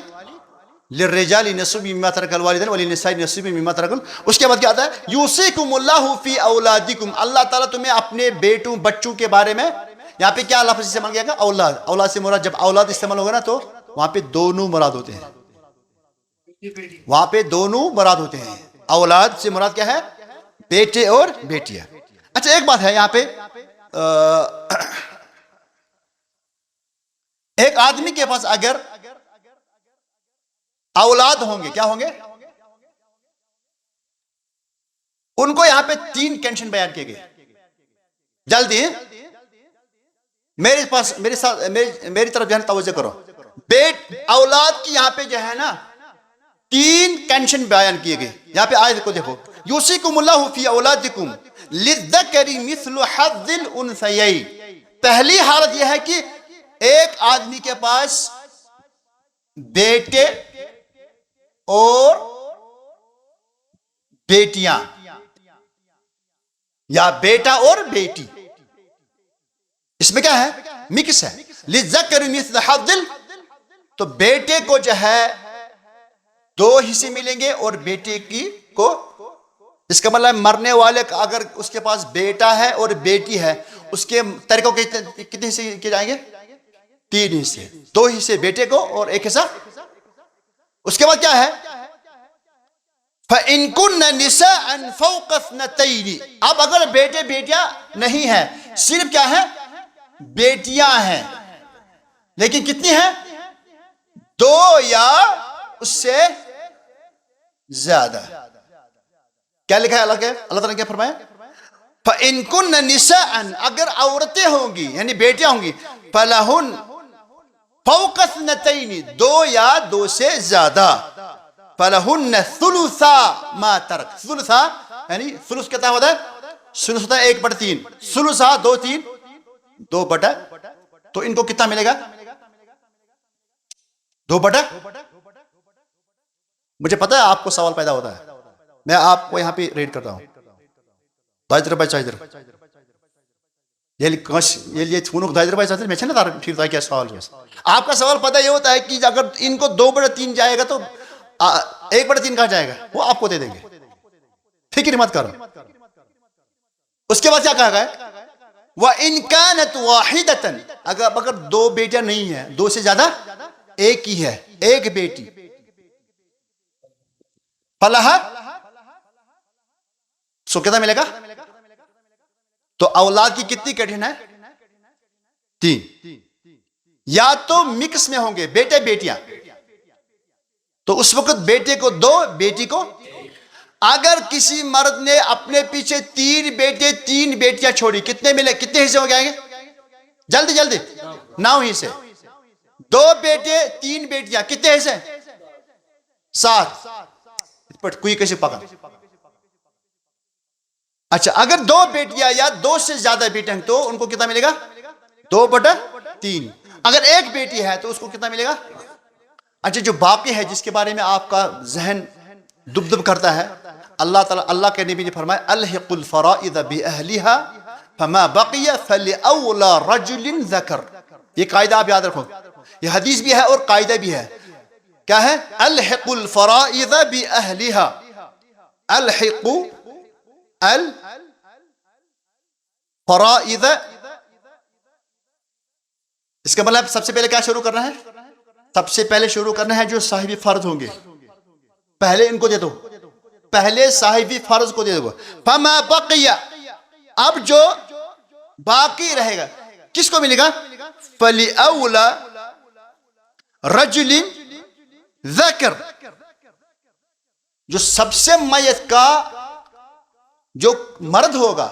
للرجال نصیب مما ترک الوالدین وللنساء نصیب مما ترک۔ اس کے بعد کیا آتا ہے؟ یوصیکم اللہ فی اولادکم، اللہ تعالیٰ تمہیں اپنے بیٹوں بچوں کے بارے میں یہاں پہ کیا لفظ استعمال کیا گیا؟ اولاد. اولاد سے مراد جب اولاد استعمال ہوگا نا تو وہاں پہ دونوں مراد ہوتے ہیں. وہاں پہ دونوں مراد ہوتے ہیں. اولاد سے مراد کیا ہے؟ بیٹے اور بیٹیاں. اچھا ایک بات ہے یہاں پہ, ایک آدمی کے پاس اگر اولاد ہوں گے, کیا ہوں گے؟ ان کو یہاں پہ 3 کنڈیشن بیان کیے گئے. جلدی میری طرف جو ہے توجہ کرو. اولاد کی یہاں پہ جو ہے نا 3 کنڈیشن بیان کیے گئے. یہاں پہ آیت کو دیکھو, یوصیکم اللہ فی اولادکم للذکر مثل حظ الانثیین. پہلی حالت یہ ہے کہ ایک آدمی کے پاس بیٹے اور بیٹیاں یا بیٹا اور بیٹی, اس میں کیا ہے؟ مکس ہے. للذکر مثل حظ, تو بیٹے کو جو ہے 2 حصے ملیں گے اور بیٹے کو, اس کا مطلب مرنے والے کا اگر اس کے پاس بیٹا ہے اور بیٹی ہے, اس کے طریقوں کے کتنے حصے کیے جائیں گے؟ 3 حصے. 2 حصے بیٹے کو اور 1 حصہ. اس کے بعد کیا ہے؟ فَإِن كُنَّ نِسَاءً فَوْقَ اثْنَتَيْنِ. اب اگر بیٹے بیٹیاں نہیں ہیں, صرف کیا ہے؟ بیٹیاں ہیں, لیکن کتنی ہیں؟ 2 یا اس سے زیادہ. کیا لکھا ہے اللہ تعالیٰ نے کیا فرمایا؟ فَإِن كُنَّ نِسَاءً, اگر عورتیں ہوں گی یعنی بیٹیاں ہوں گی, فَلَهُنَّ فَوْقَ اثْنَتَيْنِ, 2 یا 2 سے زیادہ, فَلَهُنَّ ثُلُثَا مَا تَرَكَ. ثلثا یعنی ثلث کتنا ہوتا ہے؟ ثلث ہوتا ہے 1/3. ثلثا 2/3, 2/, تو ان کو کتنا ملے گا؟ 2/. مجھے پتا ہے آپ کو سوال پیدا ہوتا ہے, میں آپ کو یہاں پہ ریڈ کرتا ہوں. دایدر بائی چایدر یہ چھونک دایدر بائی چایدر میں چھے نا دار ٹھیک ہے. کیا سوال ہے آپ کا؟ سوال پتہ یہ ہوتا ہے کہ اگر ان کو 2/3 جائے گا تو 1/3 کہاں جائے گا؟ وہ آپ کو دے دیں گے, فکر مت کرو. اس کے بعد کیا کہا گیا؟ وَإِن كَانَتْ وَاحِدَةً, اگر 2 بیٹیاں نہیں ہیں, 2 سے زیادہ, ایک ہی ہے, ایک بیٹی, فَلَهَا, سو کتنا ملے گا؟ تو اولاد کی کتنی کنڈیشن ہے؟ 3. یا تو مکس میں ہوں گے بیٹے بیٹیاں, تو اس وقت بیٹے کو 2, بیٹی کو. اگر کسی مرد نے اپنے پیچھے 3 بیٹے 3 بیٹیاں چھوڑی, کتنے ملے؟ کتنے حصے ہو جائیں گے؟ جلدی 9 حصے. 2 بیٹے 3 بیٹیاں, کتنے حصے؟ 7. کوئی کیسے پکا. اچھا اگر 2 بیٹیاں یا 2 سے زیادہ بیٹے ہیں تو ان کو کتنا ملے گا؟ 2/3. اگر ایک بیٹی ہے تو اس کو کتنا ملے گا؟ اچھا جو باقی ہے جس کے بارے میں آپ کا ذہن دب کرتا ہے, اللہ کے نبی نے فرمایا الحق الفرائض باہلها فما بقي فلاولى رجل ذکر. یہ قاعدہ آپ یاد رکھو, یہ حدیث بھی ہے اور قاعدہ بھی ہے. کیا ہے؟ الحق الفرائض باہلها, الحق الفرائض, اس کا مطلب سب سے پہلے کیا شروع کرنا ہے؟ سب سے پہلے شروع کرنا ہے جو صاحب فرض ہوں گے, پہلے ان کو دے دو, پہلے صاحب فرض کو دے دو. فما بقی, اب جو باقی رہے گا کس کو ملے گا؟ فلأولی رجل ذکر, جو سب سے میت کا جو مرد ہوگا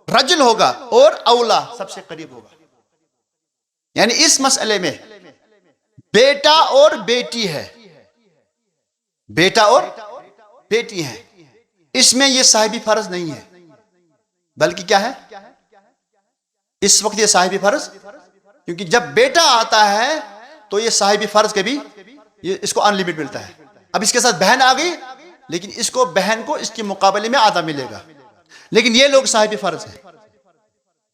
رجل ہوگا اور اولا سب سے قریب ہوگا. یعنی اس مسئلے میں بیٹا اور بیٹی ہے, بیٹا اور بیٹی ہے, اس میں یہ صاحب فرض نہیں ہے, بلکہ کیا ہے اس وقت یہ صاحب فرض, کیونکہ جب بیٹا آتا ہے تو یہ صاحب فرض کے بھی اس کو ان لمٹ ملتا ہے. اب اس کے ساتھ بہن آ گئی, لیکن اس کو بہن کو اس کے مقابلے میں آدھا ملے گا, لیکن یہ لوگ صاحب فرض ہیں.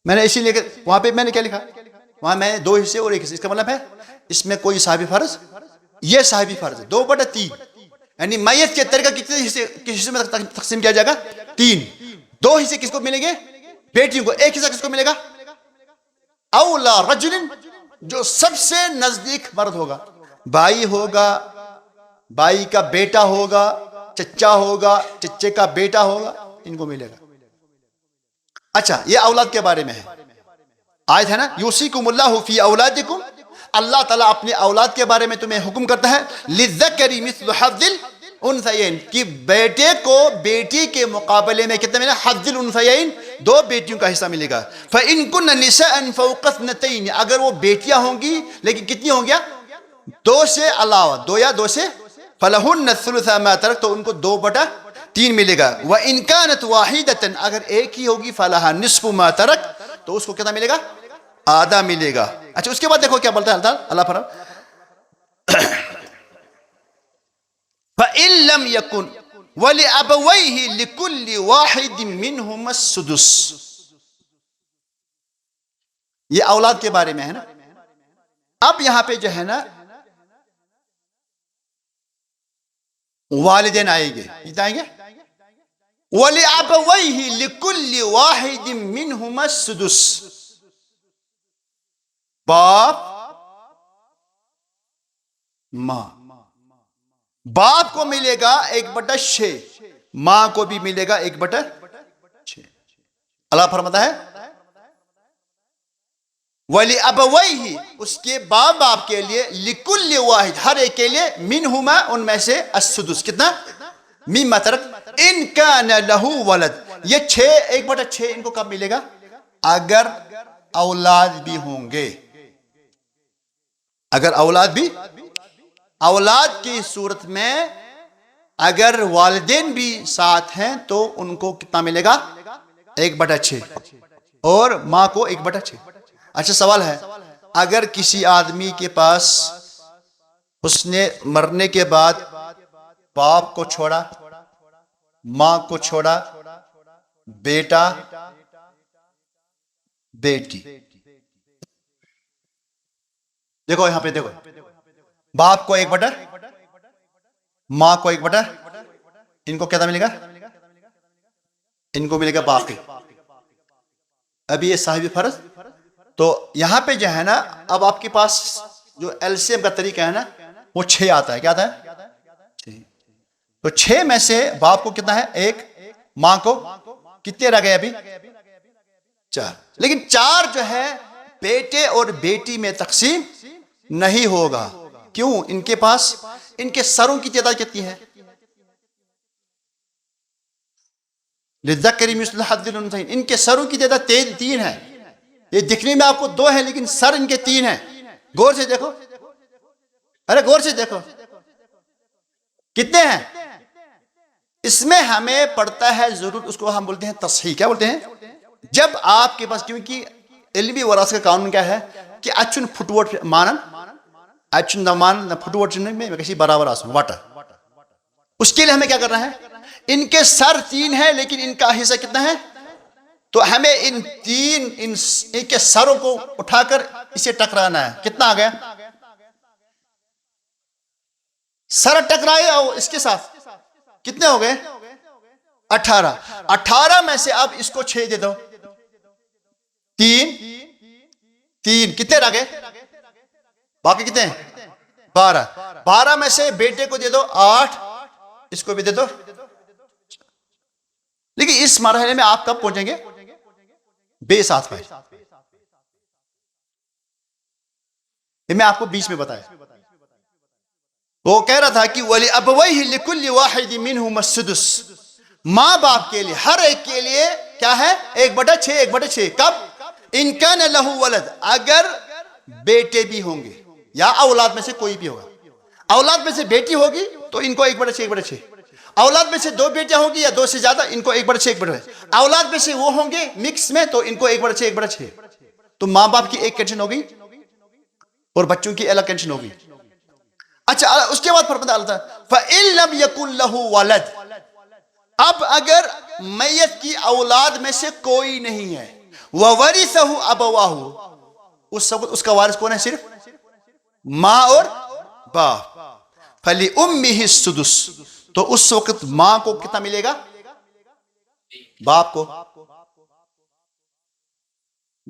میں نے اسی لیے وہاں پہ میں نے کیا لکھا, وہاں میں 2 حصے اور 1 حصے, اس کا مطلب ہے اس میں کوئی صاحب فرض, یہ صاحب فرض ہے 2/3. یعنی میت کے طریقہ کتنے حصے کس حصے میں تقسیم کیا جائے گا؟ 3. 2 حصے کس کو ملیں گے؟ بیٹیوں کو. 1 حصہ کس کو ملے گا؟ اولا رجل، جو سب سے نزدیک مرد ہوگا، بھائی ہوگا، بھائی کا بیٹا ہوگا، چچا ہوگا، چچے کا بیٹا ہوگا، ان کو ملے گا۔ اچھا، یہ اولاد کے بارے میں ہے، آیت ہے نا، یوصیکم اللہ فی اولادکم، اللہ تعالیٰ اپنی اولاد کے بارے میں تمہیں حکم کرتا ہے، للذکر مثل حظ الانثیین، کہ بیٹے کو بیٹی کے مقابلے میں کتنا ملے، حظ الانثیین، دو بیٹیوں کا حصہ ملے گا۔ فَإِن كُنَّ نِسَاءً فَوْقَ اثْنَتَيْنِ، اگر وہ بیٹیاں ہوں گی لیکن کتنی ہوں گیا، دو سے علاوہ، دو یا دو سے، فَلَهُنَّ الثُّلُثَ مَا تَرَكْ، تو ان کو 2/3 ملے گا۔ وَإِن كَانَتْ وَاحِدَةً، اگر ایک ہی ہوگی، فَلَهَا نِصْفُ مَا تَرَكْ، تو اس کو کتنا ملے گا، آدھا ملے گا۔ اچھا، اس کے بعد دیکھو کیا بولتا ہے اللہ فرمان، فَإِن لَمْ يَكُنْ وَلِأَبَوَيْهِ لِكُلِّ وَاحِدٍ مِّنْهُمَا السُّدُسُ، یہ اولاد کے بارے میں ہے نا۔ اب یہاں پہ جو ہے نا والدین آئیں گے، کتنا آئیں گے، وَلِأَبَوَيْهِ لِكُلِّ وَاحِدٍ مِّنْهُمَا السُّدُسُ، باپ ماں، باپ کو ملے گا 1/6، ماں کو بھی ملے گا 1/6۔ اللہ فرماتا ہے وَلِأَبَوَيْهِ، اس کے باپ کے لیے، لِكُلِّ واحد، ہر ایک کے لیے، مِنْهُمَا، ان میں سے، السدس، کتنا، مِمَّا تَرَكَ إِن كَانَ لَهُ وَلَدٌ، یہ 1/6 ان کو کب ملے گا، اگر اولاد بھی ہوں گے، اگر اولاد بھی، اولاد کی صورت میں اگر والدین بھی ساتھ ہیں تو ان کو کتنا ملے گا، 1/6، اور ماں کو 1/6۔ اچھا، سوال ہے، اگر کسی آدمی کے پاس اس نے مرنے کے بعد باپ کو چھوڑا، ماں کو چھوڑا، بیٹا، بیٹی، دیکھو یہاں پہ، دیکھو، باپ کو 1/، ماں کو 1/، ان کو کتنا ملے گا، ان کو ملے گا باقی۔ ابھی یہ صاحب فرض، تو یہاں پہ جو ہے نا، اب آپ کے پاس جو ایلسیم کا طریقہ ہے نا، وہ 6 آتا ہے، کیا آتا ہے، 6، تو 6 میں سے باپ کو کتنا ہے، 1، ماں کو کتنے رہ گئے ابھی، 4، لیکن 4 جو ہے بیٹے اور بیٹی میں تقسیم نہیں ہوگا، کیوں، ان کے پاس، ان کے سروں کی تعداد کتنی ہے، للذکر مثل حظ الانثیین، ان کے سروں کی تعداد 3 ہے، یہ دکھنے میں آپ کو 2 ہے لیکن سر ان کے 3 ہیں، غور سے دیکھو، ارے غور سے دیکھو کتنے ہیں، اس میں ہمیں پڑتا ہے ضرور، اس کو ہم بولتے ہیں تصحیح، کیا بولتے ہیں، جب آپ کے پاس، کیونکہ علمی وراثت کا قانون کیا ہے کہ اچھن پھٹوٹ مانن، اچھن مان پھٹوٹ میں کسی برابر آسن واٹر، اس کے لیے ہمیں کیا کرنا ہے، ان کے سر 3 ہیں لیکن ان کا حصہ کتنا ہے، تو ہمیں ان کے سروں کو اٹھا کر اسے ٹکرانا ہے، کتنا آ گیا، سر ٹکرائے اور اس کے ساتھ کتنے ہو گئے، 18 میں سے اب اس کو 6 دے دو، 3 کتنے رہ گئے، باقی کتنے ہیں، 12 میں سے بیٹے کو دے دو 8، اس کو بھی دے دو، لیکن اس مرحلے میں آپ کب پہنچیں گے، بے ساتھ بھائی، یہ میں آپ کو بیچ میں بتایا، وہ کہہ رہا تھا کہ وَلِأَبَوَيْهِ لِكُلِّ وَاحِدٍ مِّنْهُمَا السُّدُسُ، ماں باپ کے لیے، ہر ایک کے لیے کیا ہے، 1/6، 1/6، کب، إِن كَانَ لَهُ وَلَدٌ، اگر بیٹے بھی ہوں گے یا اولاد میں سے کوئی بھی ہوگا، اولاد میں سے بیٹی ہوگی تو ان کو 1/6، 1/6، اولاد میں سے 2 بیٹیاں ہوگی یا 2 سے زیادہ، ان کو 1/6، 1/6، اولاد میں سے وہ ہوں گے مکس میں تو ان کو 1/6، 1/6، تو ماں باپ کی ایک کنڈیشن ہوگی اور بچوں کی الگ کنڈیشن ہوگی۔ اچھا، اس کے بعد فرماتا اللہ تعالیٰ فَإِن لَمْ يَكُنْ لَهُ وَلَدٌ، اب اگر میت کی اولاد میں سے کوئی نہیں ہے، وَوَرِثَهُ أَبَوَاهُ، اس وقت اس کا وارث کون ہے، صرف ماں اور باپ، فَلِأُمِّهِ السُّدُسُ، تو اس وقت ماں کو کتنا ملے گا، باپ کو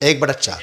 1/4।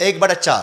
1/4।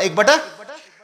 1/।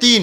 3।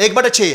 1/6।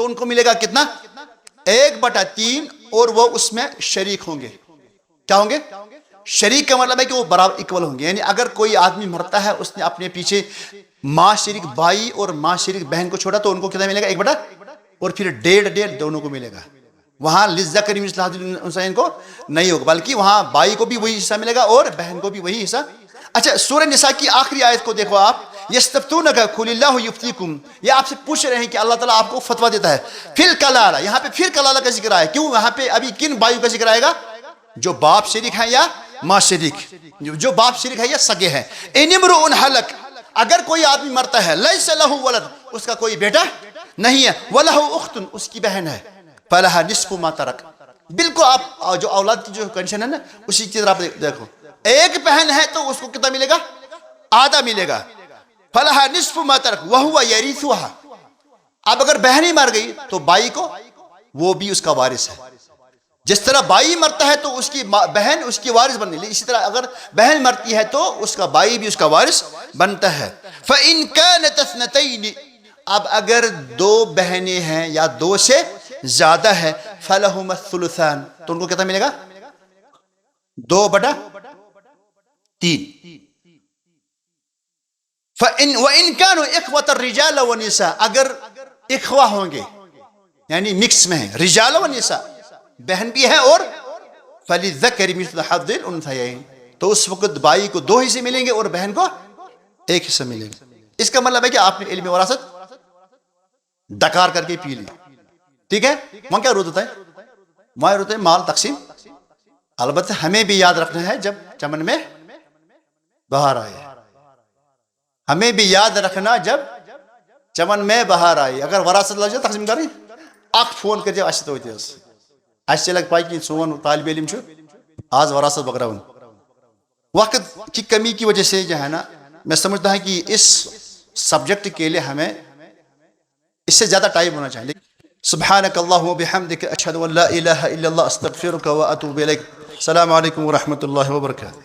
تو ان کو ملے گا کتنا؟ 1/3 اور وہ اس میں شریک ہوں گے. کیا ہوں گے؟ شریک کا مطلب ہے کہ وہ برابر ایکول ہوں گے. یعنی اگر کوئی آدمی مرتا ہے اس نے اپنے پیچھے ماں شریک بھائی اور ماں شریک بہن کو چھوڑا تو ان کو کتنا ملے گا؟ 1/، اور پھر 1.5 دونوں کو ملے گا. وہاں للذکر مثل حظ الانثیین کو نہیں ہوگا، بلکہ وہاں بھائی کو بھی وہی حصہ ملے گا اور بہن کو بھی وہی حصہ. اچھا سورہ نساء کی آخری آیت کو دیکھو آپ. یستفتونک قل اللہ یفتیکم، یہ آپ سے پوچھ رہے ہیں کہ اللہ تعالیٰ آپ کو فتویٰ دیتا ہے. فی الکلالہ، یہاں پہ پھر کلالہ کا ذکر آیا. کیوں یہاں پہ ابھی کن بھائیوں کا ذکر آئے گا؟ جو باپ شریک ہیں یا ماں شریک، جو باپ شریک ہے یا سگے ہیں. ان امرؤ ہلک، اگر کوئی آدمی مرتا ہے، لیس لہ ولد، اس کا کوئی بیٹا نہیں ہے، ولہ اخت، اس کی بہن ہے، فلہا نصف ما ترک. بالکل آپ جو اولاد کی جو کنڈیشن ہے نا اسی کی طرح دیکھو. ایک بہن ہے تو اس کو کتنا ملے گا؟ آدھا ملے گا. فلہا نصف ما ترک وہو یریثھا. اب اگر بہن ہی مر گئی تو بھائی کو وہ بھی اس کا وارث ہے. جس طرح بھائی مرتا ہے تو اس کی بہن اس کی وارث بنتی ہے، اسی طرح اگر بہن مرتی ہے تو اس کا بھائی بھی اس کا وارث بنتا ہے. فَإِن كَانَتْ اثْنَتَيْنِ، اب اگر 2 بہنیں ہیں یا 2 سے زیادہ ہے، فَلَهُمَا الثُّلُثَانِ، تو ان کو کتنا ملے گا؟ 2/3. وَإِن كَانُوا إِخْوَةً رِجَالًا وَنِسَاءً، اگر اخوہ ہوں گے یعنی مکس میں ہیں، رجال و نساء، بہن بھی ہے اور فَلِلذَّكَرِ مِثْلُ حَظِّ الْأُنْثَيَيْنِ، تو اس وقت بھائی کو 2 حصے ملیں گے اور بہن کو 1 حصہ ملے گا. اس کا مطلب ہے کہ آپ نے علم وراثت ڈکار کر کے پی لی. ٹھیک ہے. وہاں کیا روت ہوتا ہے؟ وہاں روت ہے مال تقسیم. البتہ ہمیں بھی یاد رکھنا ہے جب چمن میں بہار آئے، ہمیں بھی یاد رکھنا جب چمن میں بہار آئی. اگر وراثت لگ جائے تقسیم کریں اخ فون کر اس تو اس لگ پائی کہ سون طالب علم آج وراثت بکراؤن. وقت کی کمی کی وجہ سے جو ہے نا میں سمجھتا ہوں کہ اس سبجیکٹ کے لیے ہمیں اس سے زیادہ ٹائم ہونا چاہیے. سبحانک اللہم و بحمدک، اشہد ان لا الہ الا اللہ، استغفرک و اتوب الیک. السلام علیکم ورحمۃ اللہ وبرکاتہ.